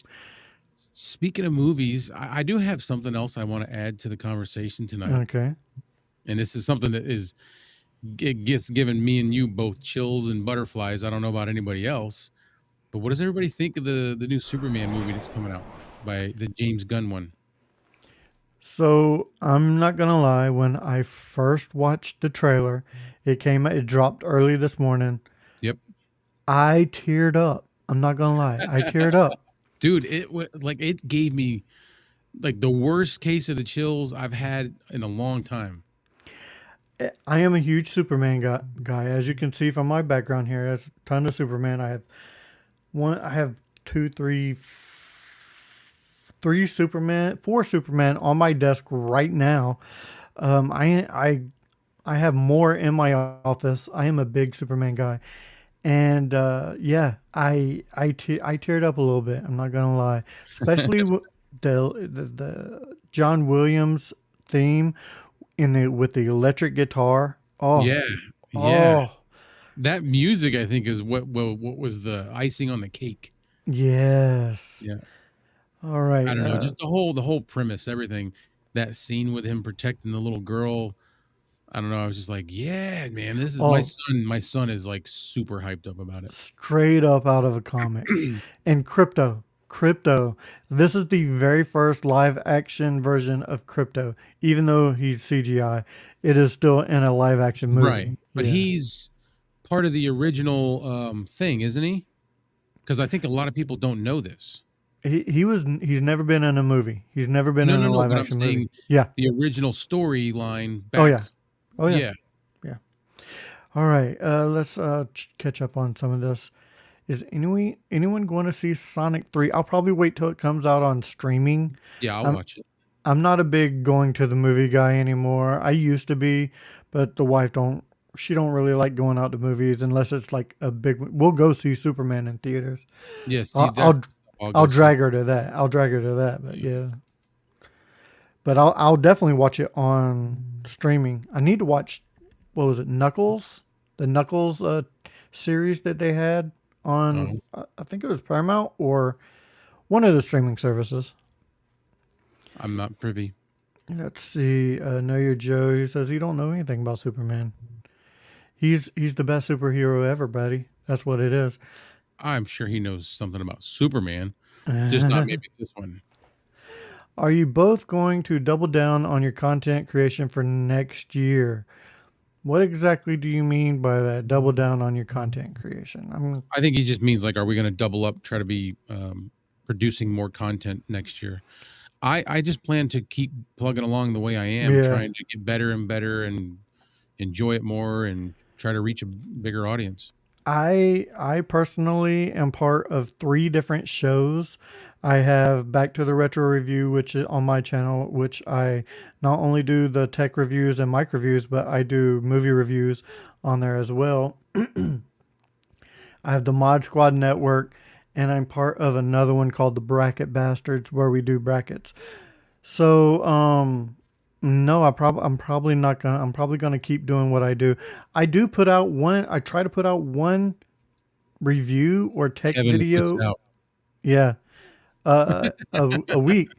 Speaking of movies, I do have something else I want to add to the conversation tonight. Okay. And this is something that is it gets given me and you both chills and butterflies. I don't know about anybody else, but what does everybody think of the new Superman movie that's coming out by the James Gunn one? So I'm not gonna lie, when I first watched the trailer, it dropped early this morning. Yep. I teared up. I'm not gonna lie, I teared up. Dude, like it gave me like the worst case of the chills I've had in a long time. I am a huge Superman guy. As you can see from my background here, there's a ton of Superman. I have two, three Superman, four Superman on my desk right now. Um, I, I, I have more in my office. I am a big Superman guy. And yeah, I teared up a little bit. I'm not gonna lie, especially the John Williams theme in the with the electric guitar. Oh, Yeah. Yeah. oh, That music I think is what was the icing on the cake. yes. Yeah. All I right. don't know, just the whole premise, everything. That scene with him protecting the little girl. I don't know. I was just like, yeah, man, this is my Oh, son. My son is like super hyped up about it. straight up out of a comic. And Crypto. This is the very first live action version of Crypto. Even though he's CGI, it is still in a live action Right. movie. But Yeah. he's part of the original thing, isn't he? Because I think a lot of people don't know this. He's never been in a movie. He's never been No, in no, a no. live But I'm action saying movie. Yeah. the original storyline Oh back. yeah. Oh yeah. Yeah. Yeah. All right. Let's catch up on some of this. Is anyone going to see Sonic 3? I'll probably wait till it comes out on streaming. Yeah, I'll I'm watch it. I'm not a big going to the movie guy anymore. I used to be, but the wife don't she don't really like going out to movies unless it's like a big. We'll go see Superman in theaters. Yeah, see, I'll I'll I'll go see. drag her to that. I'll drag her to that. But yeah, but I'll definitely watch it on streaming. I need to watch, what was it, Knuckles, the Knuckles series that they had on. Oh, I think it was Paramount or one of the streaming services. I'm not privy. Let's see. Know Your Joe. He says he don't know anything about Superman. He's the best superhero ever, buddy. That's what it is. I'm sure he knows something about Superman, just not maybe this one. Are you both going to double down on your content creation for next year? What exactly do you mean by that? Double down on your content creation. I think he just means like, are we going to double up, try to be producing more content next year? I just plan to keep plugging along the way I am, Yeah. trying to get better and better and enjoy it more and try to reach a bigger audience. I personally am part of 3 different shows. I have Back to the Retro Review, which is on my channel, which I not only do the tech reviews and mic reviews, but I do movie reviews on there as well. I have the Mod Squad Network, and I'm part of another one called the Bracket Bastards, where we do brackets. So, no, I'm probably not gonna. I'm probably gonna keep doing what I do. I do put out one. I try to put out one review or tech Kevin puts video. out. Yeah, a week.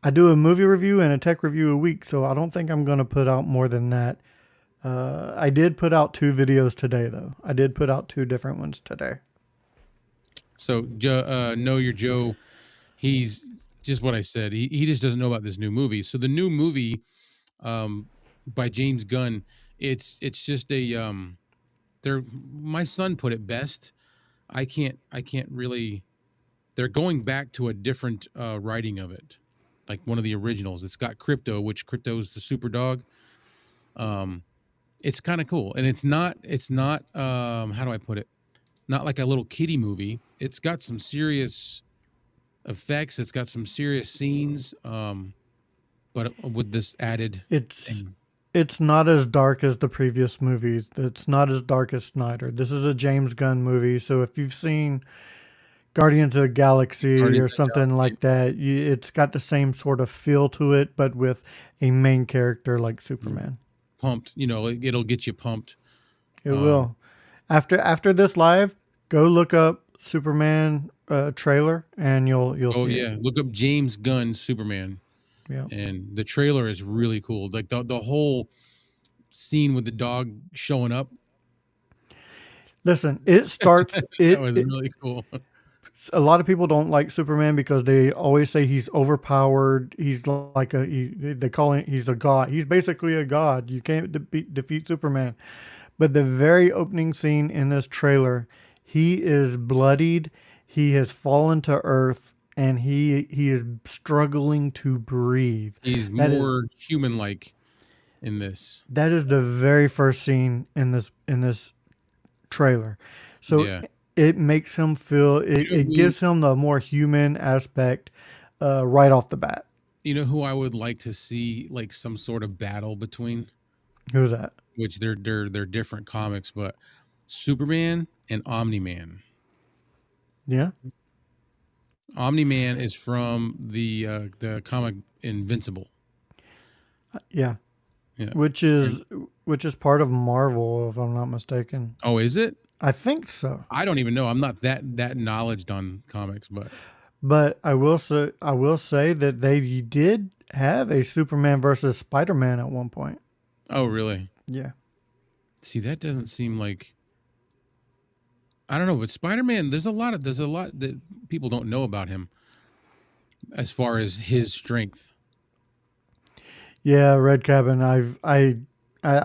I do a movie review and a tech review a week, so I don't think I'm gonna put out more than that. I did put out 2 videos today, though. I did put out 2 different ones today. So, Know Your Joe, he's just what I said. He just doesn't know about this new movie. So the new movie by James Gunn, it's just a they're my son put it best. I can't really, they're going back to a different writing of it. Like one of the originals. It's got Crypto, which Crypto's the super dog. It's kind of cool. And it's not how do I put it? Not like a little kiddie movie. It's got some serious effects. It's got some serious scenes. But with this added thing. It's not as dark as the previous movies. It's not as dark as Snyder. This is a James Gunn movie, so if you've seen Guardians of the Galaxy or something like that, it's got the same sort of feel to it, but with a main character like Superman. Pumped, it'll get you pumped. It will. After this live, go look up Superman trailer, and you'll see it. Look up James Gunn Superman. Yeah. And the trailer is really cool. Like the whole scene with the dog showing up. Listen, it starts. That was really cool. A lot of people don't like Superman because they always say he's overpowered. He's like they call him, he's a god. He's basically a god. You can't defeat Superman. But the very opening scene in this trailer, he is bloodied. He has fallen to earth, and he is struggling to breathe. He's more human-like in this. That is the very first scene in this trailer. So it makes him feel, it gives him the more human aspect right off the bat. You know who I would like to see like some sort of battle between? Who's that? Which they're different comics, but Superman and Omni-Man. Yeah. Omni-Man is from the comic Invincible. Yeah. Which is part of Marvel, if I'm not mistaken. Oh, is it? I think so. I don't even know. I'm not that knowledgeable on comics, but I will say that they did have a Superman versus Spider-Man at one point. Oh, really? Yeah. See, that doesn't seem like, I don't know, but Spider-Man, there's a lot that people don't know about him as far as his strength. Yeah, Red Cabin. I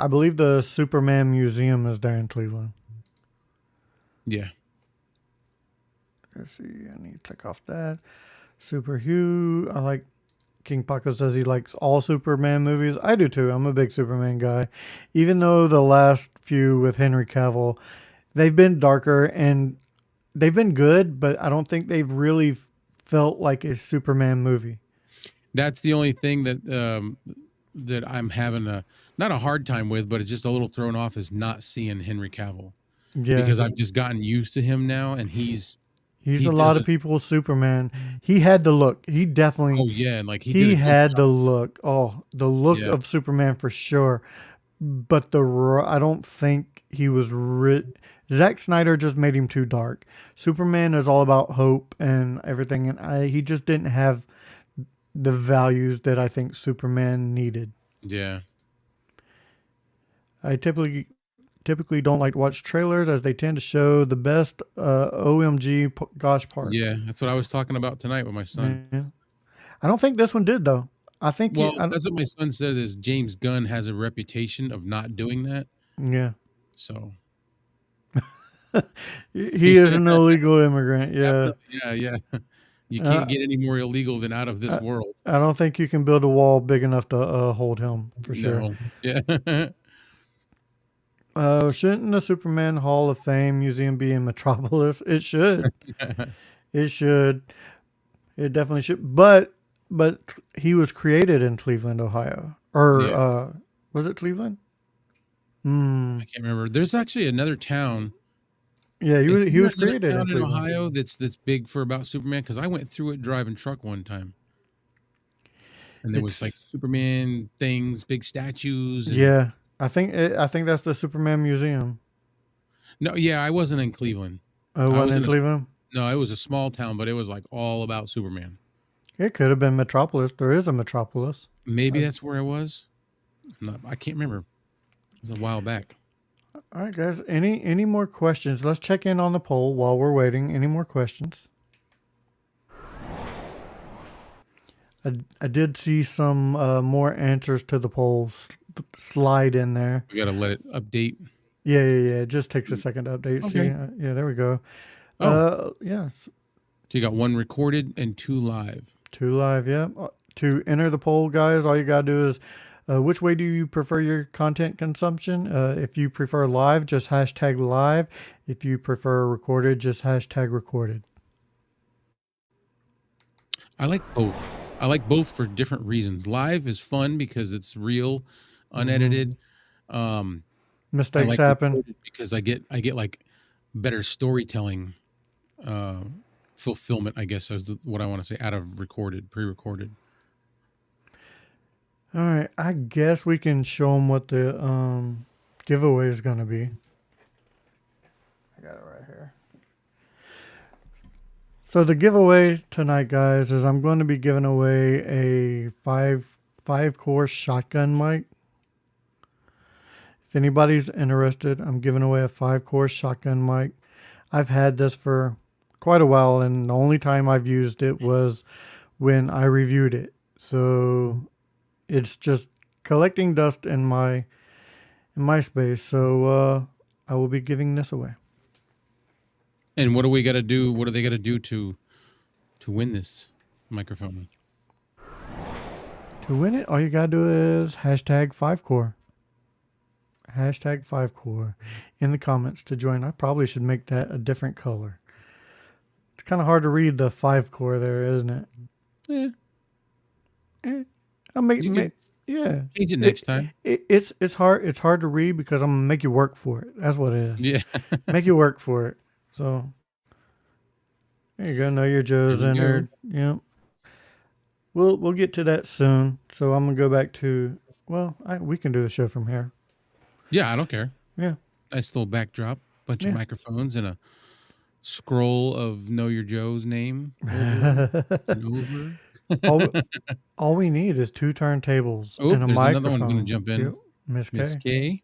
believe the Superman Museum is there in Cleveland. Yeah. Let's see. I need to click off that. Super Hugh. I like. King Paco says he likes all Superman movies. I do too. I'm a big Superman guy. Even though the last few with Henry Cavill, they've been darker and they've been good, but I don't think they've really felt like a Superman movie. That's the only thing that that I'm having not a hard time with, but it's just a little thrown off, is not seeing Henry Cavill. Yeah. Because I've just gotten used to him now, and he's He's He a lot of doesn't. people's Superman. He had the look. He definitely Oh yeah, and like he did a he good had job. the look. Oh, the look Yeah, of Superman for sure. But I don't think he was Zack Snyder just made him too dark. Superman is all about hope and everything, and he just didn't have the values that I think Superman needed. yeah, I typically don't like to watch trailers as they tend to show the best OMG gosh parts. yeah. That's what I was talking about tonight with my son. Yeah. I don't think this one did though. I think Well, that's what my son said. Is James Gunn has a reputation of not doing that. yeah. So He is an illegal immigrant. Yeah. yeah, yeah. You Uh, can't get any more illegal than out of this I, world. I don't think you can build a wall big enough to hold him for sure. No. Yeah. Shouldn't the Superman Hall of Fame museum be in Metropolis? It should. It should. It definitely should. But he was created in Cleveland, Ohio, or Yeah. was it Cleveland? I can't remember. There's actually another town. Yeah, Is he there was another created in town in Cleveland. Ohio that's big for about Superman? Because I went through it driving truck one time, and there was like It's Superman things, big statues, and yeah. I think that's the Superman Museum. no, yeah, I wasn't in Cleveland. Oh, I one was in in a Cleveland. no, it was a small town, but it was like all about Superman. It could have been Metropolis. There is a Metropolis. Maybe that's where I was. I can't remember. It was a while back. All right, guys. Any more questions? Let's check in on the poll while we're waiting. Any more questions? I did see some more answers to the poll slide in there. We gotta let it update. Yeah. It just takes a second to update. Okay. See, yeah, there we go. Yeah, So you got one recorded and two live. 2 live. Yeah. To enter the poll, guys, all you gotta do is, which way do you prefer your content consumption? If you prefer live, just hashtag live. If you prefer recorded, just hashtag recorded. I like both. I like both for different reasons. Live is fun because it's real, unedited. I Mistakes like happen. recorded because I get like better storytelling fulfillment, I guess is what I want to say, out of pre-recorded. All right, I guess we can show them what the giveaway is going to be. I got it right here. So the giveaway tonight, guys, is I'm going to be giving away a five core shotgun mic. If anybody's interested, I'm giving away a 5-core shotgun mic. I've had this for quite a while, and the only time I've used it was when I reviewed it. So it's just collecting dust in my space. So I will be giving this away. And what do we got to do? What do they got to do to win this microphone? To win it, all you gotta do is hashtag 5core. Hashtag 5core in the comments to join. I probably should make that a different color. It's kind of hard to read the 5-core there, isn't it? Yeah. I'll make, You can yeah. change it next time. It's hard to read because I'm gonna make you work for it. That's what it is. Yeah. Make you work for it. So there you go. Know your Joe's There we go. entered. Yep. We'll get to that soon. So I'm gonna go back to we can do the show from here. Yeah, I don't care. Yeah. Nice little backdrop, bunch of Yeah. microphones, and a scroll of Know Your Joe's name over and over. all we need is 2 turntables Oh, and a there's microphone. another one going to jump in. Yep. Miss K. Miss K.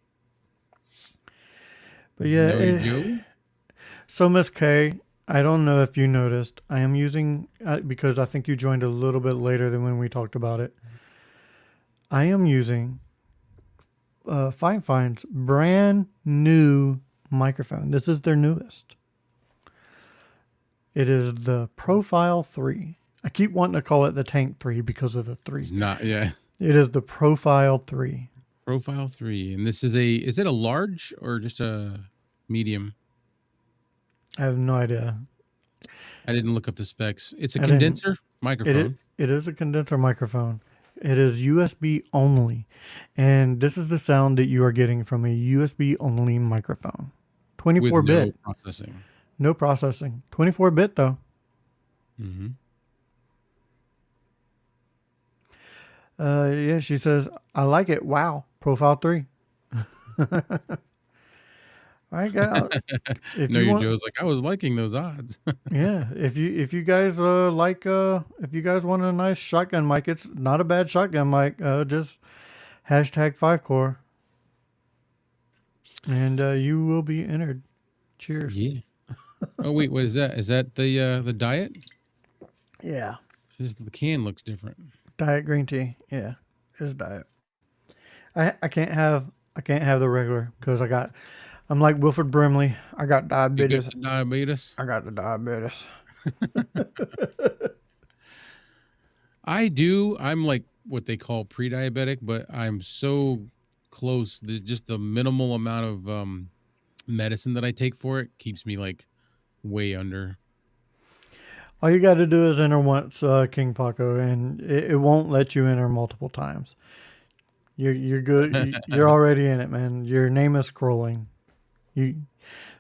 But yeah, Know Your Joe. so Miss K, I don't know if you noticed, I am using because I think you joined a little bit later than when we talked about it. I am using Fine's brand new microphone. This is their newest. It is the Profile 3. I keep wanting to call it the Tank 3 because of the 3. It's not, yeah. It is the Profile 3. Profile 3. And this is is it a large or just a medium? I have no idea. I didn't look up the specs. It's a I didn't- condenser microphone. It is a condenser microphone. It is USB only. And this is the sound that you are getting from a USB only microphone. With 24-bit. no processing. No processing. 24-bit though. Mm-hmm. Yeah, she says, I like it. Wow. Profile 3. All right, guys. If No, you your want, Joe's like, I was liking those odds. yeah, if you guys if you guys want a nice shotgun mic, it's not a bad shotgun mic. Just hashtag 5 core, and you will be entered. Cheers. Yeah. Oh wait, what is that? Is that the diet? Yeah, The can looks different. diet green tea. Yeah, it's diet. I can't have the regular because I'm like Wilford Brimley. I got You got diabetes. the diabetes. I got the diabetes. I do. I'm like what they call pre-diabetic, but I'm so close. Just the minimal amount of medicine that I take for it keeps me like way under. All you got to do is enter once, King Paco, and it won't let you enter multiple times. You're good. You're already in it, man. Your name is scrolling. You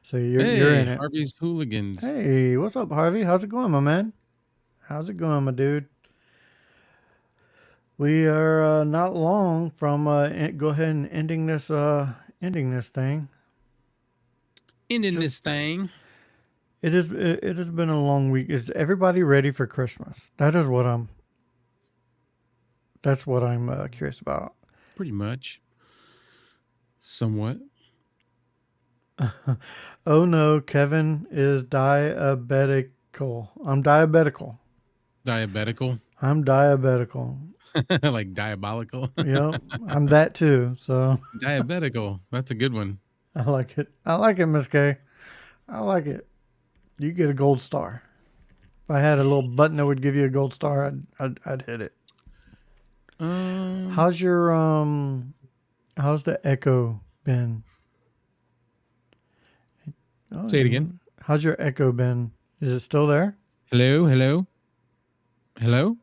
so you're Hey, in it. Harvey's Hooligans. Hey, what's up, Harvey? How's it going, my man? How's it going, my dude? We are not long from go ahead and ending this thing. Ending this thing. It has been a long week. Is everybody ready for Christmas? That's what I'm curious about. Pretty much. Somewhat. Oh no, Kevin is diabetical. I'm diabetical. Diabetical. I'm diabetical. Like diabolical. Yep, I'm that too. So Diabetical. That's a good one. I like it. I like it, Miss K. I like it. You get a gold star. If I had a little button that would give you a gold star, I'd hit it. Um, How's your how's the echo been? Oh, Say it again. How's your echo been? Is it still there? Hello, hello, hello,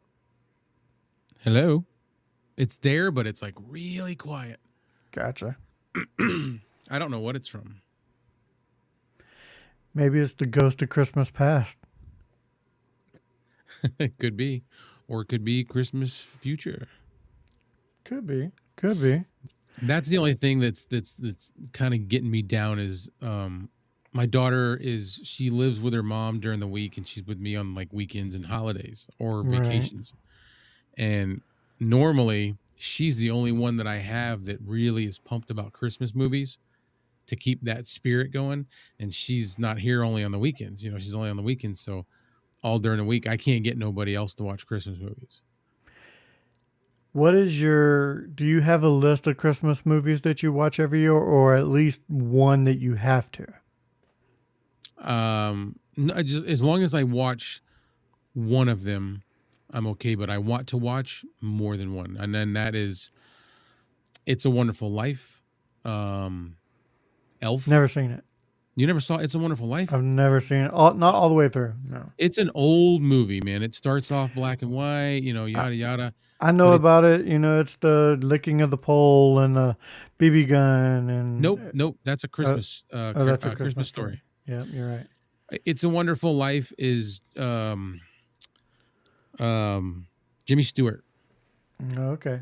hello. It's there, but it's like really quiet. Gotcha. I don't know what it's from. Maybe it's the ghost of Christmas past. It could be, or it could be Christmas future. Could be. Could be. That's the only thing that's kind of getting me down is my daughter she lives with her mom during the week and she's with me on like weekends and holidays or Right. vacations. And normally she's the only one that I have that really is pumped about Christmas movies to keep that spirit going. And she's not here only on the weekends. You know, she's only on the weekends. So all during the week, I can't get nobody else to watch Christmas movies. Do you have a list of Christmas movies that you watch every year or at least one that you have to? No, as long as I watch one of them, I'm okay. But I want to watch more than one. And then that is It's a Wonderful Life. Elf. Never seen it. You never saw It's a Wonderful Life? I've never seen it. Not all the way through. No. It's an old movie, man. It starts off black and white, yada yada. I know about it. It's the licking of the pole and the BB gun and Nope. That's a Christmas that's a Christmas story. Yeah, you're right. It's a Wonderful Life is Jimmy Stewart. Okay.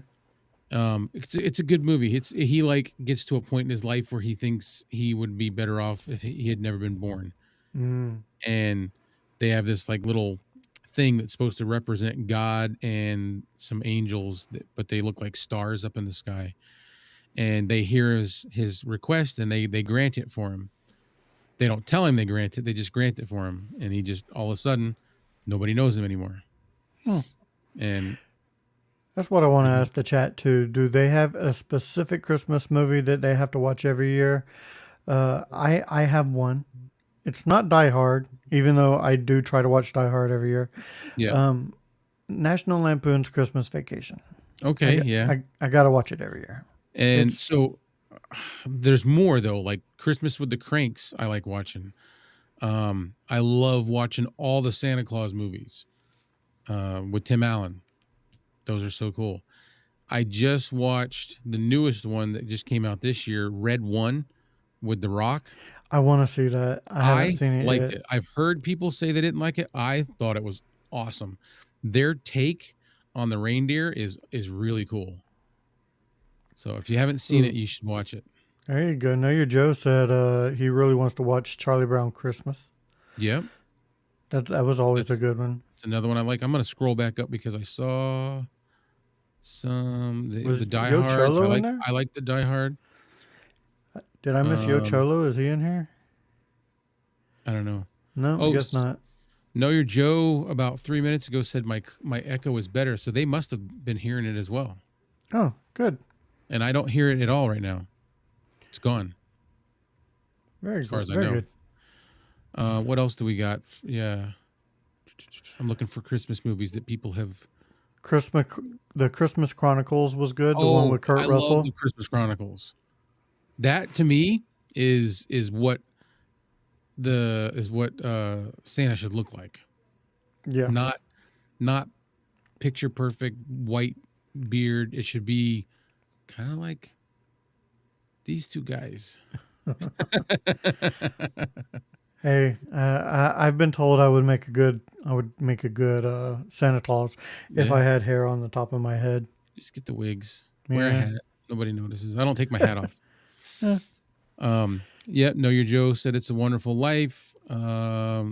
It's a good movie. He like gets to a point in his life where he thinks he would be better off if he had never been born. And they have this like little thing that's supposed to represent God and some angels, but they look like stars up in the sky. And they hear his request and they grant it for him. They don't tell him they grant it; they just grant it for him, and he just all of a sudden nobody knows him anymore. And that's what I want to ask the chat too. Do they have a specific Christmas movie that they have to watch every year? I have one. It's not Die Hard, even though I do try to watch Die Hard every year. yeah, National Lampoon's Christmas Vacation. okay, yeah. I gotta watch it every year. And so there's more though, like Christmas with the Cranks. I like watching. I love watching all the Santa Claus movies with Tim Allen. Those are so cool. I just watched the newest one that just came out this year, Red One, with The Rock. I want to see that. I haven't I seen it liked yet. it. I've heard people say they didn't like it. I thought it was awesome. Their take on the reindeer is really cool. So if you haven't seen it, Ooh, you should watch it. there you go. Know Your Joe said he really wants to watch Charlie Brown Christmas. Yep. That was always a That's good one. that's another one I like. I'm gonna scroll back up because I saw Was the Yo diehards. Cholo in there? I like the diehard. Did I miss Yo Um, Cholo? Is he in here? I don't know. No, I Oh, guess not. Know Your Joe about 3 minutes ago said my echo is better, so they must have been hearing it as well. Oh, good. And I don't hear it at all right now. It's gone, Very as far good. as I Very know. good. What else do we got? Yeah, I'm looking for Christmas movies that people have. Christmas, the Christmas Chronicles was good. The one Oh, with Kurt I love the Russell. Christmas Chronicles. That to me is what Santa should look like. Yeah, Not not picture perfect white beard. It should be kind of like these two guys. hey, I've been told I would make a good Santa Claus if Yeah, I had hair on the top of my head. just get the wigs. Wear a Yeah, hat. Nobody notices. I don't take my hat off. yeah. Yeah, Know Your Joe said it's a wonderful life. Yeah,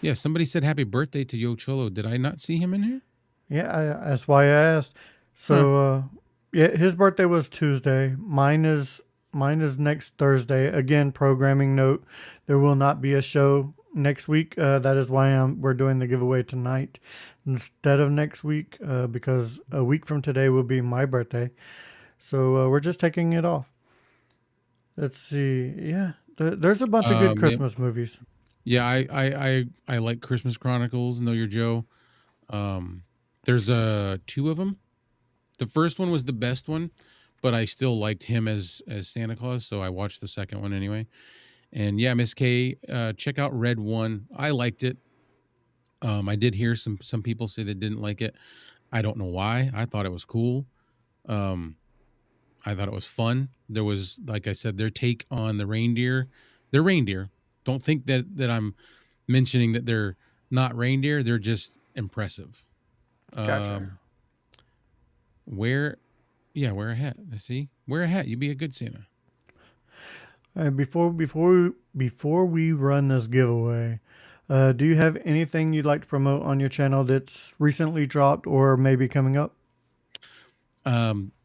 yeah, somebody said happy birthday to Yo Cholo. Did I not see him in here? Yeah, that's why I asked. Huh. So, yeah, his birthday was Tuesday. Mine is next Thursday. Again, programming note: there will not be a show next week. That is why we're doing the giveaway tonight instead of next week, because a week from today will be my birthday. So we're just taking it off. Let's see. Yeah, there's a bunch of good Yep. Christmas movies. Yeah, I like Christmas Chronicles. Know Your Joe. There's two of them. The first one was the best one, but I still liked him as Santa Claus, so I watched the second one anyway. And yeah, Miss K, check out Red One. I liked it. I did hear some people say they didn't like it. I don't know why. I thought it was cool. Um, I thought it was fun. There was, like I said, their take on the reindeer. They're reindeer. Don't think that I'm mentioning that they're not reindeer. They're just impressive. Gotcha. Um, wear, yeah, wear a hat. See, wear a hat. You be a good Santa. Before we run this giveaway, do you have anything you'd like to promote on your channel that's recently dropped or maybe coming up?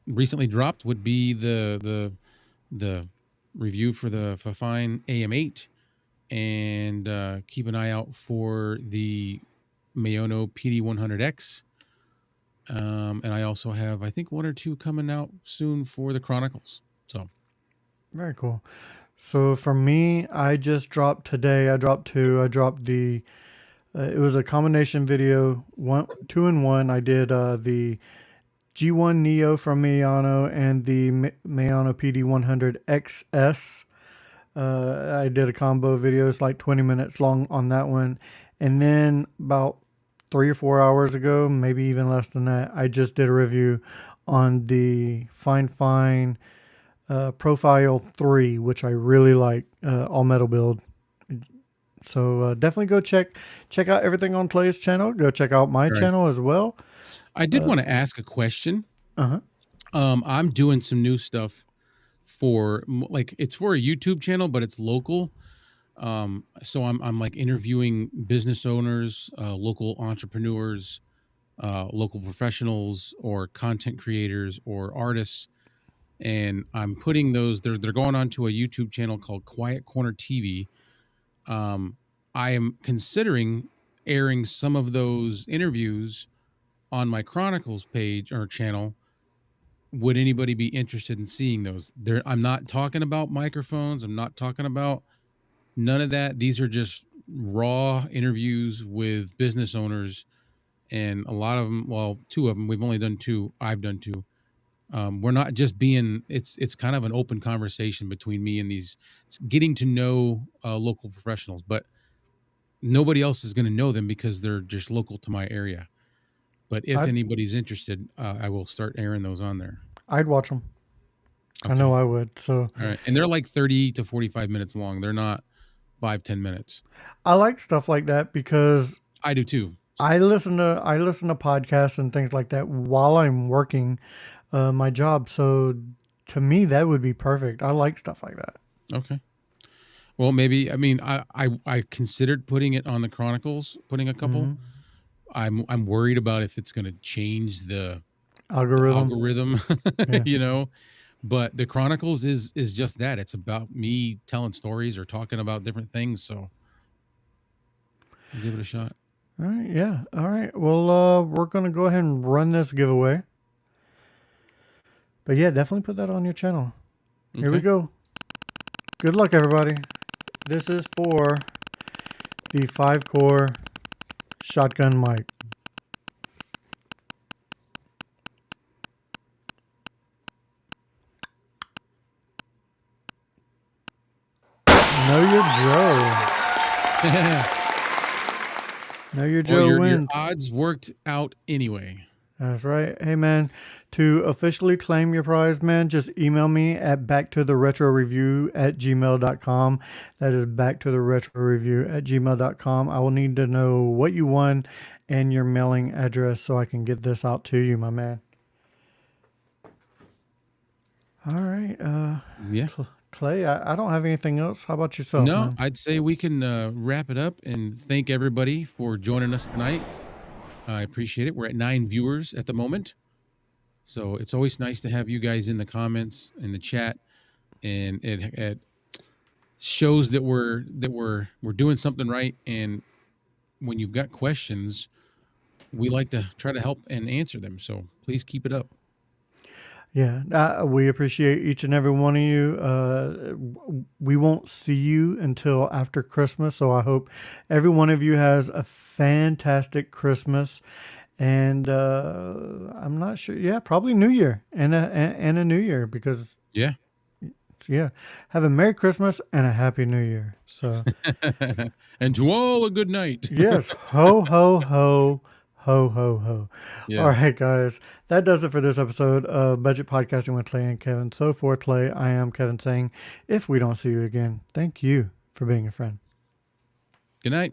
Recently dropped would be the review for the Fifine AM8, and keep an eye out for the Mayono PD100X. And I also have, I think, one or two coming out soon for the Chronicles. So Very cool. So for me, I just dropped today. I dropped two. I dropped the. It was a combination video, one, two in one. I did the G1 Neo from Mayano and the Mayano PD100 XS. I did a combo video. It's like 20 minutes long on that one. And then about 3 or 4 hours ago, maybe even less than that, I just did a review on the Fine Profile 3, which I really like, all metal build. So definitely go check out everything on Clay's channel. Go check out my right. channel as well. I did want to ask a question. Uh-huh. I'm doing some new stuff for like it's for a YouTube channel, but it's local. So I'm like interviewing business owners, local entrepreneurs, local professionals, or content creators or artists, and I'm putting those. They're going onto a YouTube channel called Quiet Corner TV. I am considering airing some of those interviews on my Chronicles page or channel. Would anybody be interested in seeing those? There, I'm not talking about microphones. I'm not talking about none of that. These are just raw interviews with business owners, and a lot of them. Well, two of them. We've only done two. I've done two. We're not just being. It's kind of an open conversation between me and these. It's getting to know local professionals, but nobody else is going to know them because they're just local to my area. But if I'd anybody's interested, I will start airing those on there. I'd watch them. I know I would. So All right. And they're like 30 to 45 minutes long. They're not 5-10 minutes. I like stuff like that because I do too. I listen to podcasts and things like that while I'm working my job. So to me, that would be perfect. I like stuff like that. Okay. Well, maybe, I mean, I considered putting it on the Chronicles, putting a couple. I'm worried about if it's going to change the algorithm, Yeah. you know, but the Chronicles is just that. It's about me telling stories or talking about different things. So I'll give it a shot. All right. Yeah. All right. Well, we're going to go ahead and run this giveaway. But yeah, definitely put that on your channel. Here we Okay. go. Good luck, everybody. This is for the 5-core shotgun mic. Know your Joe. Know your Joe Your wins. odds worked out anyway. That's right. Hey, man, to officially claim your prize, man, just email me at backtotheretroreview@gmail.com. That is backtotheretroreview@gmail.com. I will need to know what you won and your mailing address so I can get this out to you, my man. All right. Yeah. Clay, I don't have anything else. How about yourself, No, man? I'd say we can wrap it up and thank everybody for joining us tonight. I appreciate it. We're at 9 viewers at the moment. So it's always nice to have you guys in the comments, in the chat, and it shows that we're doing something right. And when you've got questions, we like to try to help and answer them. So please keep it up. Yeah, we appreciate each and every one of you. We won't see you until after Christmas, so I hope every one of you has a fantastic Christmas. And I'm not sure. Yeah, probably New Year and a New Year because Yeah. have a Merry Christmas and a Happy New Year. So And to all a good night. yes, ho ho ho. Ho, ho, ho. Yeah. All right, guys. That does it for this episode of Budget Podcasting with Clay and Kevin. So for Clay, I am Kevin saying, if we don't see you again, thank you for being a friend. Good night.